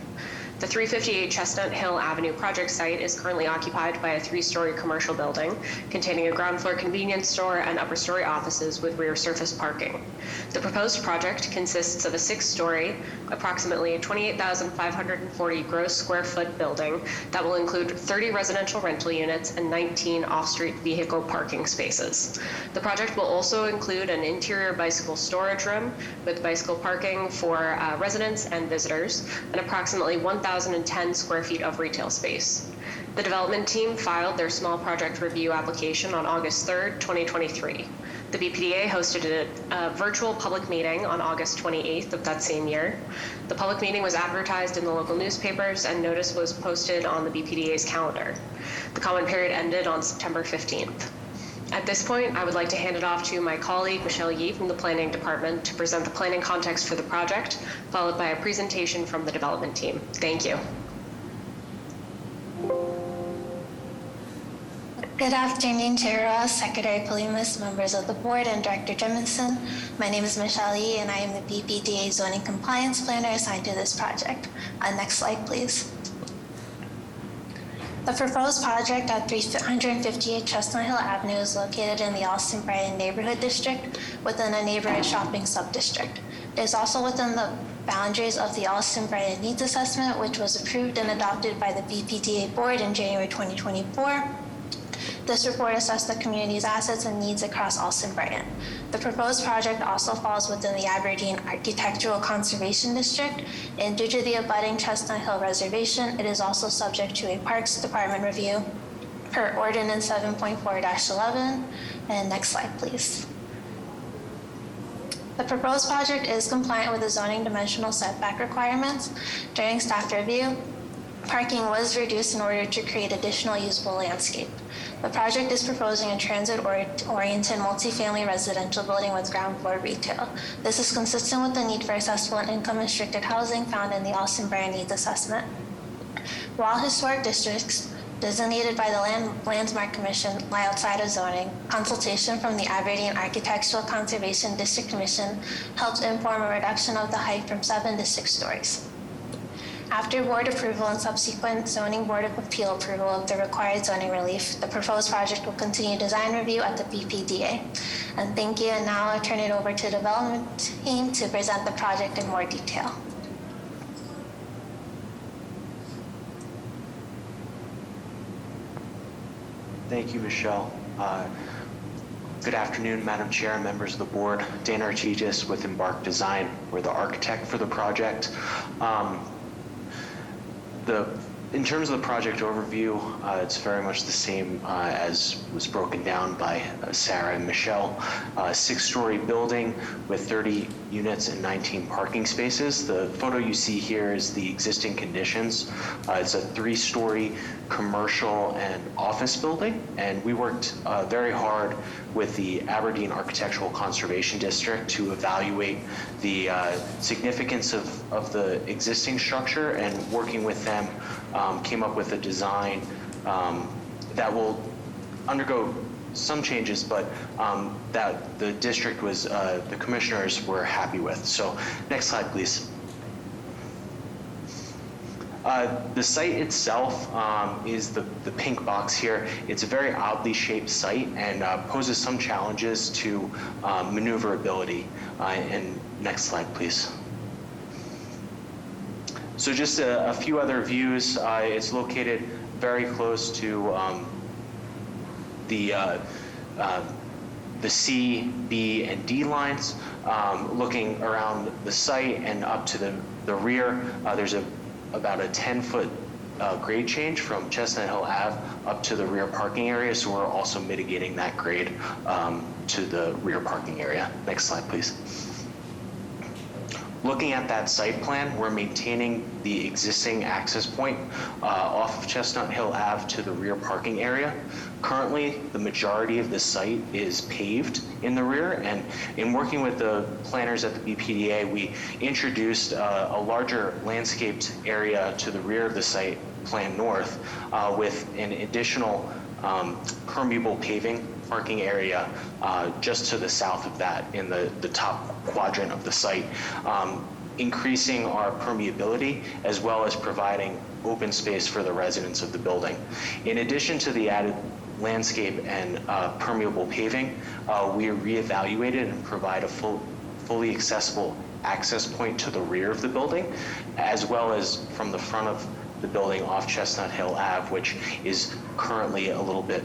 The 358 Chestnut Hill Avenue project site is currently occupied by a 3-story commercial building containing a ground floor convenience store and upper story offices with rear surface parking. The proposed project consists of a 6-story, approximately 28,540 gross square foot building that will include 30 residential rental units and 19 off-street vehicle parking spaces. The project will also include an interior bicycle storage room with bicycle parking for residents and visitors, and approximately 1,010 square feet of retail space. The development team filed their small project review application on August 3rd, 2023. The BPDA hosted a virtual public meeting on August 28th of that same year. The public meeting was advertised in the local newspapers, and notice was posted on the BPDA's calendar. The comment period ended on September 15th. At this point, I would like to hand it off to my colleague, Michelle Yee from the Planning Department, to present the planning context for the project, followed by a presentation from the development team. Thank you. Good afternoon, Chair Ross, Secretary Polimus, members of the board, and Director Jemison. My name is Michelle Yee, and I am the BPDA Zoning Compliance Planner assigned to this project. Next slide, please. The proposed project at 358 Chestnut Hill Avenue is located in the Austin Brighton Neighborhood District within a neighborhood shopping sub-district. It is also within the boundaries of the Austin Brighton Needs Assessment, which was approved and adopted by the BPDA board in January 2024. This report assessed the community's assets and needs across Austin Brighton. The proposed project also falls within the Aberdeen Architectural Conservation District, and due to the abutting Chestnut Hill Reservation, it is also subject to a Parks Department review per Ordinance 7.4-11. And next slide, please. The proposed project is compliant with the zoning dimensional setback requirements. During staff review, parking was reduced in order to create additional usable landscape. The project is proposing a transit-oriented multifamily residential building with ground floor retail. This is consistent with the need for accessible and income-restricted housing found in the Austin Brighton Needs Assessment. While historic districts designated by the Landmark Commission lie outside of zoning, consultation from the Aberdeen Architectural Conservation District Commission helped inform a reduction of the height from 7 to 6 stories. After board approval and subsequent zoning board of appeal approval of the required zoning relief, the proposed project will continue design review at the BPDA. And thank you, and now I'll turn it over to the development team to present the project in more detail. Thank you, Michelle. Good afternoon, Madam Chair and members of the board. Dan Artigis with Embark Design. We're the architect for the project. In terms of the project overview, it's very much the same as was broken down by Sarah and Michelle. 6-story building with 30 units and 19 parking spaces. The photo you see here is the existing conditions. It's a 3-story commercial and office building, and we worked very hard with the Aberdeen Architectural Conservation District to evaluate the significance of the existing structure, and working with them came up with a design that will undergo some changes, but that the district was, the commissioners were happy with. So next slide, please. The site itself is the pink box here. It's a very oddly shaped site and poses some challenges to maneuverability. And next slide, please. So just a few other views. It's located very close to the C, B, and D lines. Looking around the site and up to the rear, there's about a 10-foot grade change from Chestnut Hill Ave up to the rear parking area, so we're also mitigating that grade to the rear parking area. Next slide, please. Looking at that site plan, we're maintaining the existing access point off of Chestnut Hill Ave to the rear parking area. Currently, the majority of the site is paved in the rear, and in working with the planners at the BPDA, we introduced a larger landscaped area to the rear of the site, Plan North, with an additional permeable paving parking area just to the south of that in the top quadrant of the site, increasing our permeability as well as providing open space for the residents of the building. In addition to the added landscape and permeable paving, we reevaluated and provide a fully accessible access point to the rear of the building, as well as from the front of the building off Chestnut Hill Ave, which is currently a little bit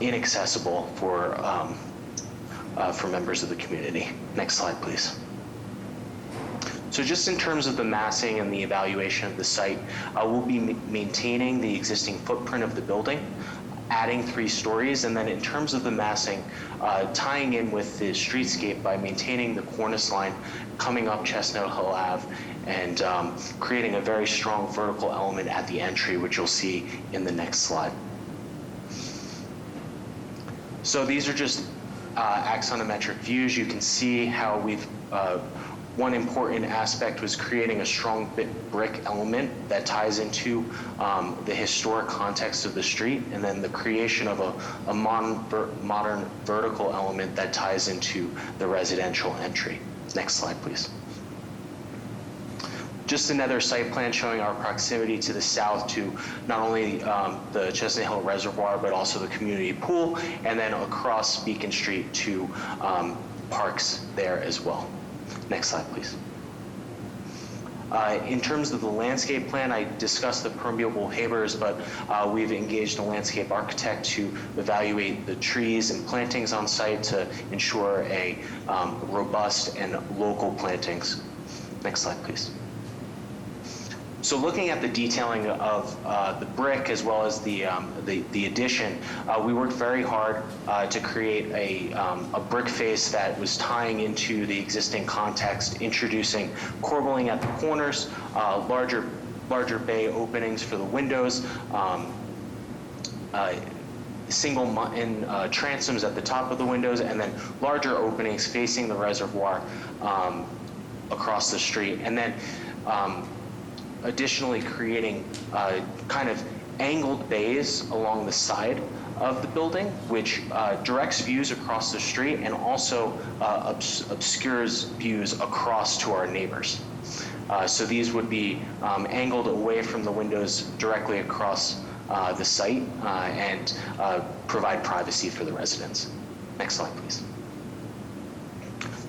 inaccessible for members of the community. Next slide, please. So just in terms of the massing and the evaluation of the site, we'll be maintaining the existing footprint of the building, adding 3 stories, and then in terms of the massing, tying in with the streetscape by maintaining the cornice line coming up Chestnut Hill Ave and creating a very strong vertical element at the entry, which you'll see in the next slide. So these are just axonometric views. You can see how we've one important aspect was creating a strong brick element that ties into the historic context of the street, and then the creation of a modern vertical element that ties into the residential entry. Next slide, please. Just another site plan showing our proximity to the south to not only the Chestnut Hill Reservoir, but also the community pool, and then across Beacon Street to parks there as well. Next slide, please. In terms of the landscape plan, I discussed the permeable pavers, but we've engaged a landscape architect to evaluate the trees and plantings on site to ensure a robust and local plantings. Next slide, please. So looking at the detailing of the brick as well as the addition, we worked very hard to create a brick face that was tying into the existing context, introducing corbelling at the corners, larger bay openings for the windows, single transoms at the top of the windows, and then larger openings facing the reservoir across the street. And then additionally creating kind of angled bays along the side of the building, which directs views across the street and also obscures views across to our neighbors. So these would be angled away from the windows directly across the site and provide privacy for the residents. Next slide, please.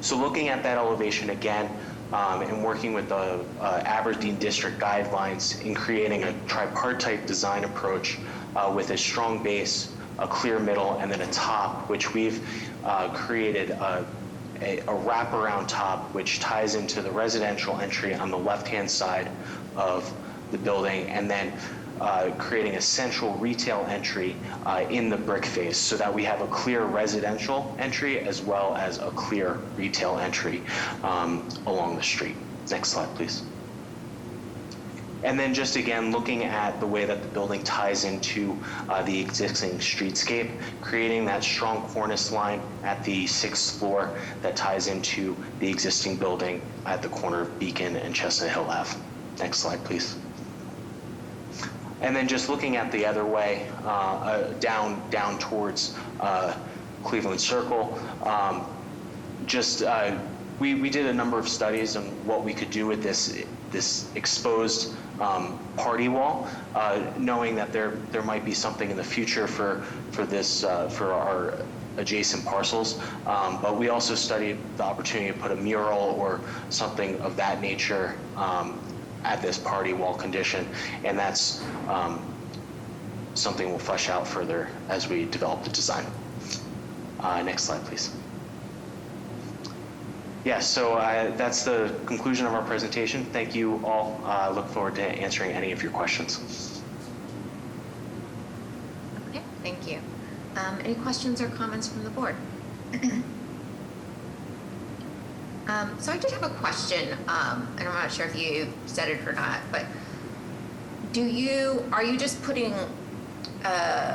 So looking at that elevation again, and working with the Aberdeen District guidelines in creating a tripartite design approach with a strong base, a clear middle, and then a top, which we've created a wraparound top which ties into the residential entry on the left-hand side of the building, and then creating a central retail entry in the brick face so that we have a clear residential entry as well as a clear retail entry along the street. Next slide, please. And then just again, looking at the way that the building ties into the existing streetscape, creating that strong cornice line at the 6th floor that ties into the existing building at the corner of Beacon and Chestnut Hill Ave. Next slide, please. And then just looking at the other way, down towards Cleveland Circle, we did a number of studies on what we could do with this exposed party wall, knowing that there might be something in the future for our adjacent parcels, but we also studied the opportunity to put a mural or something of that nature at this party wall condition, and that's something we'll flesh out further as we develop the design. Next slide, please. Yeah, so that's the conclusion of our presentation. Thank you all. I look forward to answering any of your questions. Okay, thank you. Any questions or comments from the board? So I did have a question, and I'm not sure if you said it or not, but are you just putting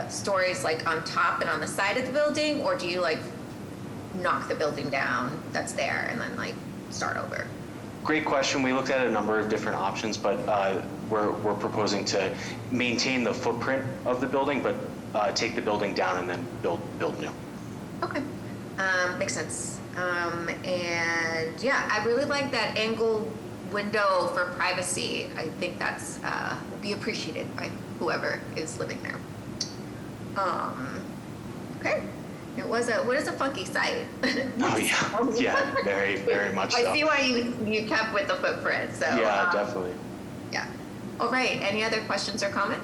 stories like on top and on the side of the building, or do you like knock the building down that's there and then like start over? Great question. We looked at a number of different options, but we're proposing to maintain the footprint of the building, but take the building down and then build new. Okay, makes sense. And yeah, I really like that angled window for privacy. I think that's will be appreciated by whoever is living there. Okay. What is a funky site? Oh yeah, very, very much so. I see why you kept with the footprint. So yeah, definitely. Yeah. All right. Any other questions or comment?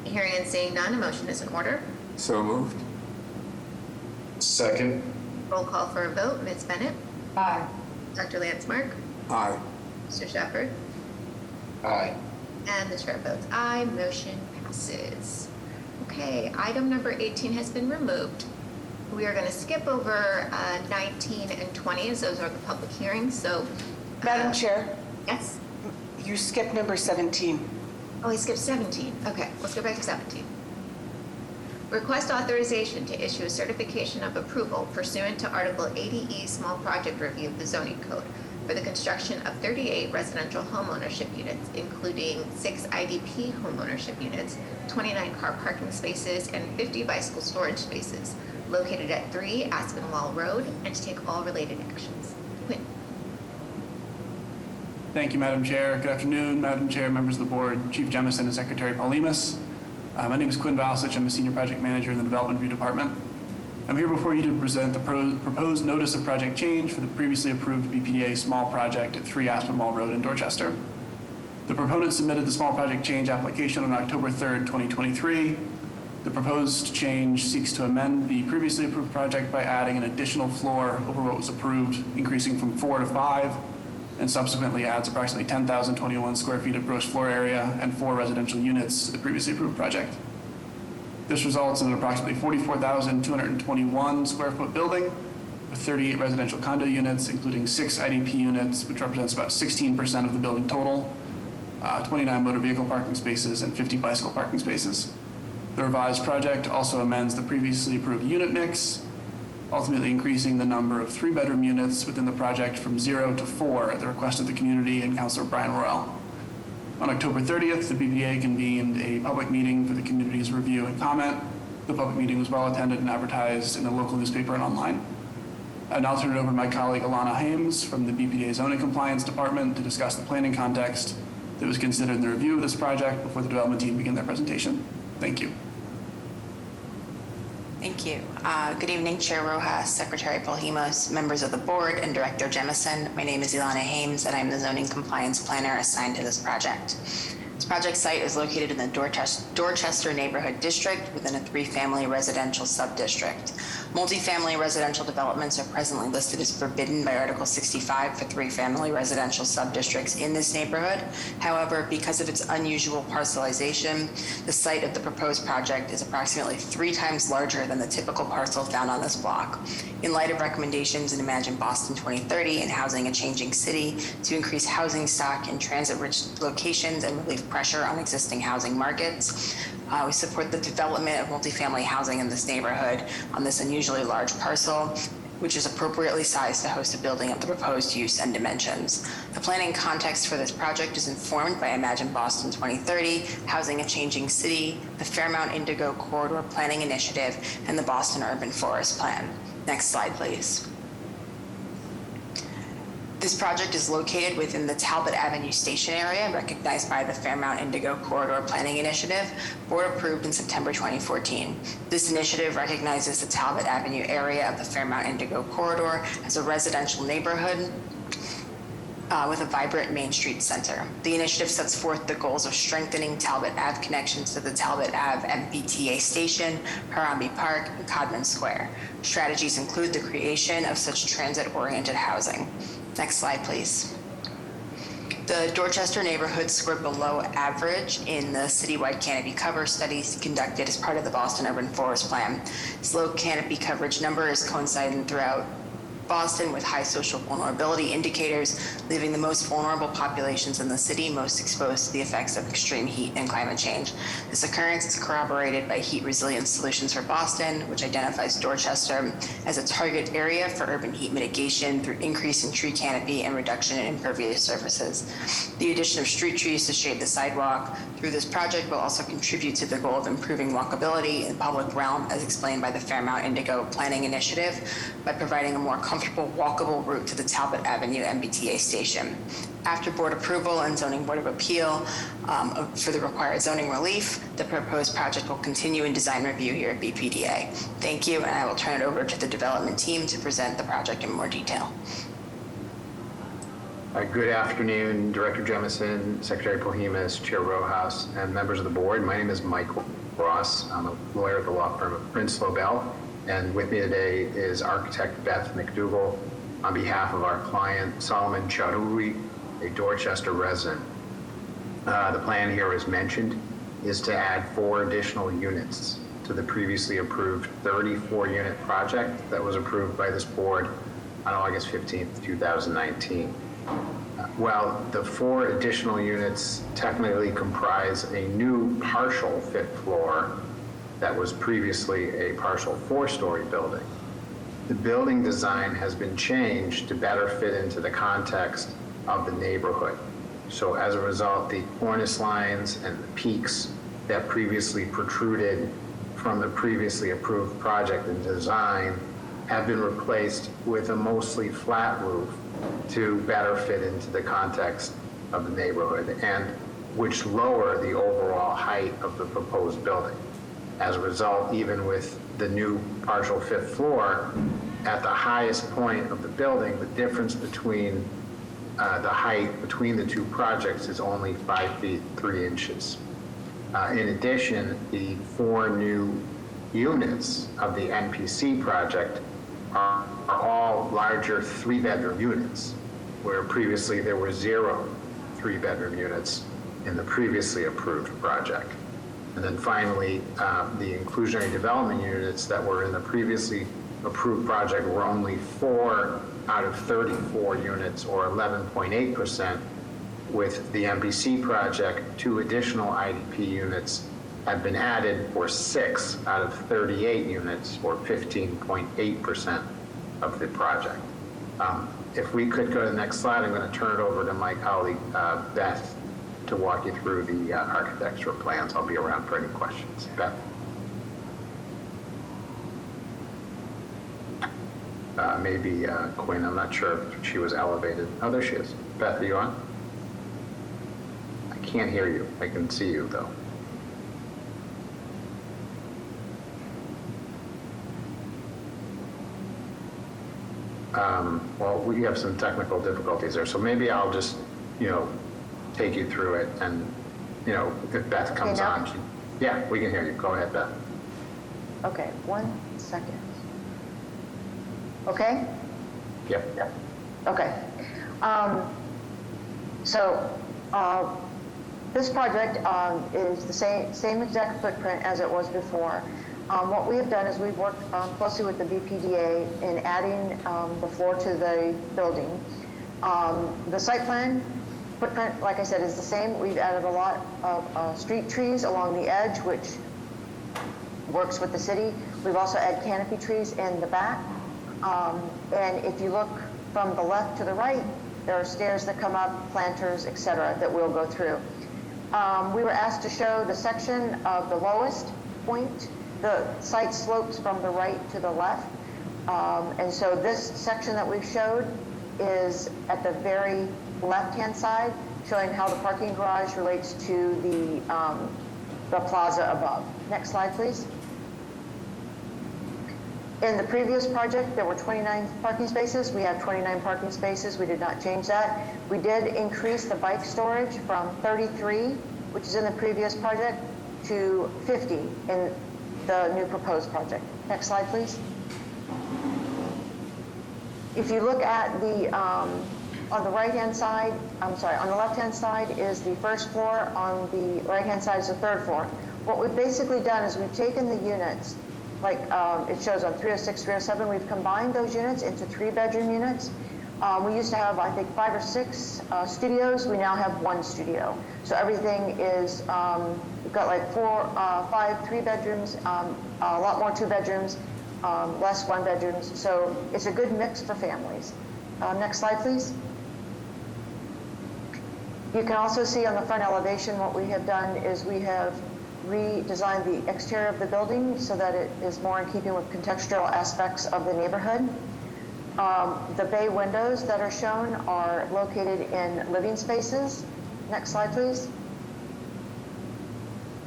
Hearing and seeing none, a motion is in order. So moved. Second. Roll call for a vote. Ms. Bennett. Aye. Dr. Landsmark. Aye. Mr. Shepherd. Aye. And the chair votes aye. Motion passes. Okay, item number 18 has been removed. We are going to skip over 19 and 20 as those are the public hearings. So, Madam Chair? Yes? You skipped number 17. Oh, I skipped 17. Okay, let's go back to 17. Request authorization to issue a certification of approval pursuant to Article 80E Small Project Review of the Zoning Code for the construction of 38 residential homeownership units, including 6 IDP homeownership units, 29 car parking spaces, and 50 bicycle storage spaces located at 3 Aspinwall Road, and to take all related actions. Quinn. Thank you, Madam Chair. Good afternoon, Madam Chair, members of the board, Chief Jemison, and Secretary Paulimas. My name is Quinn Valsich. I'm a Senior Project Manager in the Development Review Department. I'm here before you to present the proposed notice of project change for the previously approved BPDA small project at 3 Aspinwall Road in Dorchester. The proponent submitted the small project change application on October 3rd, 2023. The proposed change seeks to amend the previously approved project by adding an additional floor over what was approved, increasing from 4 to 5, and subsequently adds approximately 10,021 square feet of gross floor area and 4 residential units to the previously approved project. This results in an approximately 44,221 square foot building with 38 residential condo units, including 6 IDP units, which represents about 16% of the building total, 29 motor vehicle parking spaces, and 50 bicycle parking spaces. The revised project also amends the previously approved unit mix, ultimately increasing the number of 3-bedroom units within the project from 0 to 4 at the request of the community and Councilor Brian Royal. On October 30th, the BPDA convened a public meeting for the community's review and comment. The public meeting was well attended and advertised in the local newspaper and online. I'll now turn it over to my colleague Alana Hames from the BPDA Zoning Compliance Department to discuss the planning context that was considered in the review of this project before the development team begin their presentation. Thank you. Thank you. Good evening, Chair Rojas, Secretary Paulimas, members of the board, and Director Jemison. My name is Ilana Hames, and I'm the Zoning Compliance Planner assigned to this project. This project site is located in the Dorchester Neighborhood District within a 3-family residential sub-district. Multifamily residential developments are presently listed as forbidden by Article 65 for 3-family residential sub-districts in this neighborhood. However, because of its unusual parcelization, the site of the proposed project is approximately 3 times larger than the typical parcel found on this block. In light of recommendations in Imagine Boston 2030 and Housing a Changing City to increase housing stock in transit-rich locations and relieve pressure on existing housing markets, we support the development of multifamily housing in this neighborhood on this unusually large parcel, which is appropriately sized to host a building of the proposed use and dimensions. The planning context for this project is informed by Imagine Boston 2030, Housing a Changing City, the Fairmount Indigo Corridor Planning Initiative, and the Boston Urban Forest Plan. Next slide, please. This project is located within the Talbot Avenue Station area, recognized by the Fairmount Indigo Corridor Planning Initiative, board approved in September 2014. This initiative recognizes the Talbot Avenue area of the Fairmount Indigo Corridor as a residential neighborhood with a vibrant Main Street center. The initiative sets forth the goals of strengthening Talbot Ave connections to the Talbot Ave MBTA station, Harambee Park, and Codman Square. Strategies include the creation of such transit-oriented housing. Next slide, please. The Dorchester neighborhood scored below average in the citywide canopy cover studies conducted as part of the Boston Urban Forest Plan. This low canopy coverage number is coinciding throughout Boston with high social vulnerability indicators, leaving the most vulnerable populations in the city most exposed to the effects of extreme heat and climate change. This occurrence is corroborated by Heat Resilience Solutions for Boston, which identifies Dorchester as a target area for urban heat mitigation through increase in tree canopy and reduction in impervious surfaces. The addition of street trees to shade the sidewalk through this project will also contribute to the goal of improving walkability in the public realm, as explained by the Fairmount Indigo Planning Initiative, by providing a more comfortable walkable route to the Talbot Avenue MBTA station. After board approval and Zoning Board of Appeal for the required zoning relief, the proposed project will continue in design review here at BPDA. Thank you, and I will turn it over to the development team to present the project in more detail. Good afternoon, Director Jemison, Secretary Paulimas, Chair Rojas, and members of the board. My name is Michael Ross. I'm a lawyer at the law firm of Prince Lobel, and with me today is architect Beth McDougall on behalf of our client Solomon Chaudhuri, a Dorchester resident. The plan here, as mentioned, is to add 4 additional units to the previously approved 34-unit project that was approved by this board on August 15th, 2019. While the 4 additional units technically comprise a new partial 5th floor, that was previously a partial 4-story building. The building design has been changed to better fit into the context of the neighborhood. So as a result, the cornice lines and the peaks that previously protruded from the previously approved project and design have been replaced with a mostly flat roof to better fit into the context of the neighborhood, and which lower the overall height of the proposed building. As a result, even with the new partial 5th floor, at the highest point of the building, the difference between the height between the two projects is only 5 feet 3 inches. In addition, the 4 new units of the NPC project are all larger 3-bedroom units, where previously there were 0 3-bedroom units in the previously approved project. And then finally, the inclusionary development units that were in the previously approved project were only 4 out of 34 units, or 11.8%. With the MPC project, 2 additional IDP units have been added for 6 out of 38 units, or 15.8% of the project. If we could go to the next slide, I'm going to turn it over to my colleague, Beth, to walk you through the architectural plans. I'll be around for any questions. Beth? Maybe Quinn, I'm not sure if she was elevated. Oh, there she is. Beth, are you on? I can't hear you. I can see you, though. Well, we have some technical difficulties there, so maybe I'll just, take you through it, and, if Beth comes on. Yeah, we can hear you. Go ahead, Beth. Okay, 1 second. Okay? Yep. Okay. This project is the same exact footprint as it was before. What we have done is we've worked closely with the BPDA in adding the floor to the building. The site plan footprint, like I said, is the same. We've added a lot of street trees along the edge, which works with the city. We've also added canopy trees in the back. And if you look from the left to the right, there are stairs that come up, planters, et cetera, that we'll go through. We were asked to show the section of the lowest point. The site slopes from the right to the left. And so this section that we've showed is at the very left-hand side, showing how the parking garage relates to the plaza above. Next slide, please. In the previous project, there were 29 parking spaces. We have 29 parking spaces. We did not change that. We did increase the bike storage from 33, which is in the previous project, to 50 in the new proposed project. Next slide, please. If you look at the, on the right-hand side, on the left-hand side is the first floor, on the right-hand side is the 3rd floor. What we've basically done is we've taken the units, like it shows on 306, 307, we've combined those units into 3-bedroom units. We used to have, I think, 5 or 6 studios. We now have 1 studio. So everything is, we've got like 5 3-bedrooms, a lot more 2-bedrooms, less 1-bedrooms. So it's a good mix for families. Next slide, please. You can also see on the front elevation what we have done is we have redesigned the exterior of the building so that it is more in keeping with contextual aspects of the neighborhood. The bay windows that are shown are located in living spaces. Next slide, please.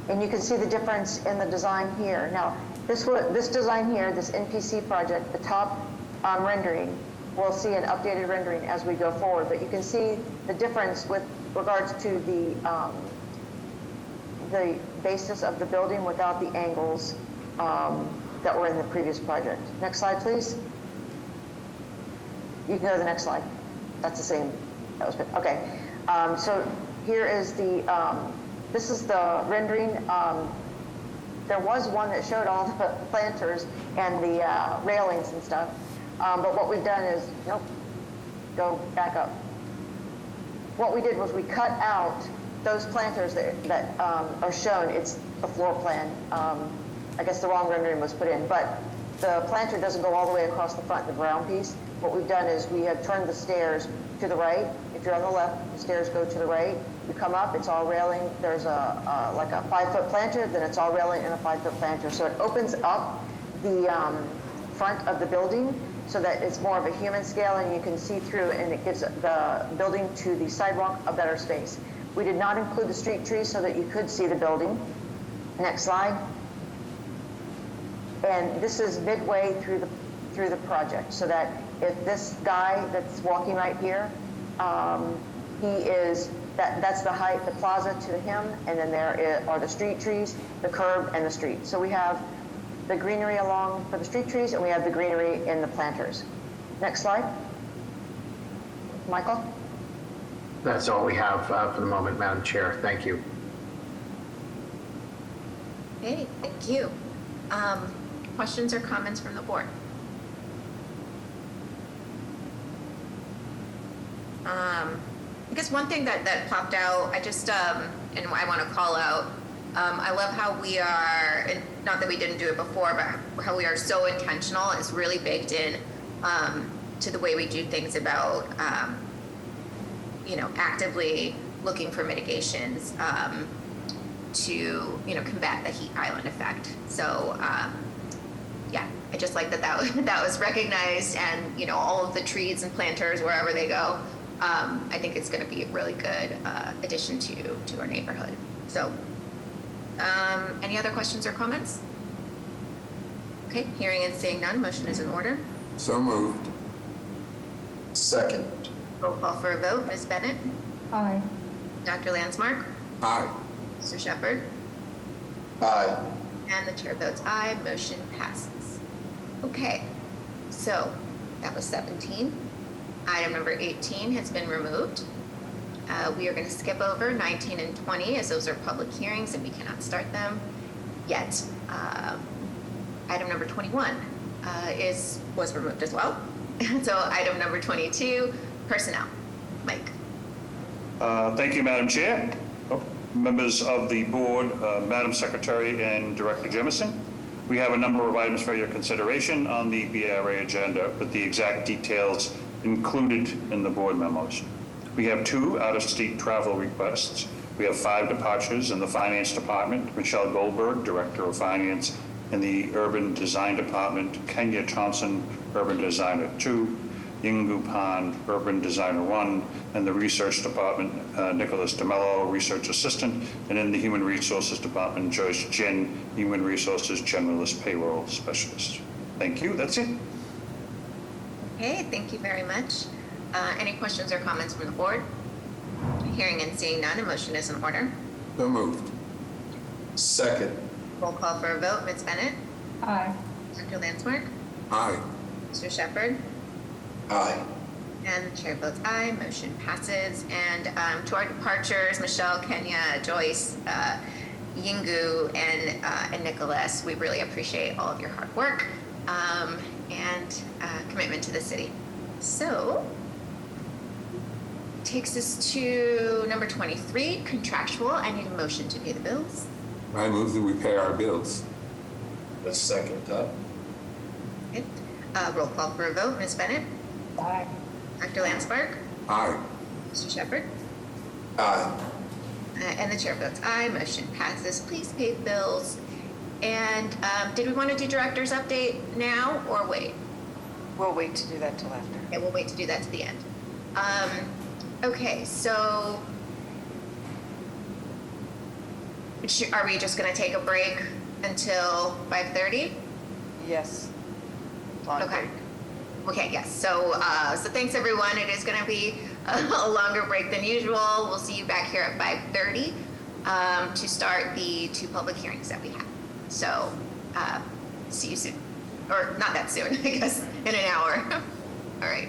And you can see the difference in the design here. Now, this design here, this NPC project, the top rendering, we'll see an updated rendering as we go forward, but you can see the difference with regards to the basis of the building without the angles that were in the previous project. Next slide, please. You can go to the next slide. That's the same. That was good. Okay. So here is this is the rendering. There was one that showed all the planters and the railings and stuff. But what we've done is, nope, go back up. What we did was we cut out those planters that are shown. It's the floor plan I guess the wrong rendering was put in, but the planter doesn't go all the way across the front, the brown piece. What we've done is we have turned the stairs to the right. If you're on the left, the stairs go to the right. You come up, it's all railing. There's like a 5-foot planter, then it's all railing and a 5-foot planter. So it opens up the front of the building so that it's more of a human scale and you can see through, and it gives the building to the sidewalk a better space. We did not include the street trees so that you could see the building. Next slide. And this is midway through the project, so that if this guy that's walking right here, that's the height, the plaza to him, and then there are the street trees, the curb, and the street. So we have the greenery along for the street trees, and we have the greenery in the planters. Next slide. Michael? That's all we have for the moment, Madam Chair. Thank you. Okay, thank you. Questions or comments from the board? I guess one thing that popped out, I just, and I want to call out, I love how we are, and not that we didn't do it before, but how we are so intentional. It's really baked in to the way we do things about, actively looking for mitigations to, combat the heat island effect. So, yeah, I just like that was recognized, and, all of the trees and planters, wherever they go, I think it's going to be a really good addition to our neighborhood. So, any other questions or comments? Okay, hearing and seeing none, motion is in order. So moved. Second. Roll call for a vote. Ms. Bennett? Aye. Dr. Landsmark? Aye. Mr. Shepherd? Aye. And the chair votes aye. Motion passes. Okay, so that was 17. Item number 18 has been removed. We are going to skip over 19 and 20 as those are public hearings and we cannot start them yet. Item number 21 was removed as well. So item number 22, personnel. Mike. Thank you, Madam Chair. Members of the board, Madam Secretary and Director Jemison. We have a number of items for your consideration on the BRA agenda with the exact details included in the board memos. We have 2 out-of-state travel requests. We have 5 departures in the Finance Department. Michelle Goldberg, Director of Finance in the Urban Design Department. Kenya Thompson, Urban Designer 2. Yingu Pan, Urban Designer 1. And the Research Department, Nicholas DeMello, Research Assistant. And in the Human Resources Department, Joyce Jin, Human Resources Generalist Payroll Specialist. Thank you. That's it. Okay, thank you very much. Any questions or comments from the board? Hearing and seeing none, a motion is in order. So moved. Second. Roll call for a vote. Ms. Bennett? Aye. Dr. Landsmark? Aye. Mr. Shepherd? Aye. And the chair votes aye. Motion passes. And to our departures, Michelle, Kenya, Joyce, Yingu, and Nicholas, we really appreciate all of your hard work and commitment to the city. So, takes us to number 23, contractual. I need a motion to pay the bills. I move that we pay our bills. The second up. Okay. Roll call for a vote. Ms. Bennett? Aye. Dr. Landsmark? Aye. Mr. Shepherd? Aye. And the chair votes aye. Motion passes. Please pay the bills. And did we want to do director's update now or wait? We'll wait to do that till after. Okay, we'll wait to do that to the end. Okay, so are we just going to take a break until 5:30? Yes. Okay. Okay, yes. So thanks everyone. It is going to be a longer break than usual. We'll see you back here at 5:30 to start the 2 public hearings that we have. So see you soon. Or not that soon, I guess, in an hour. All right.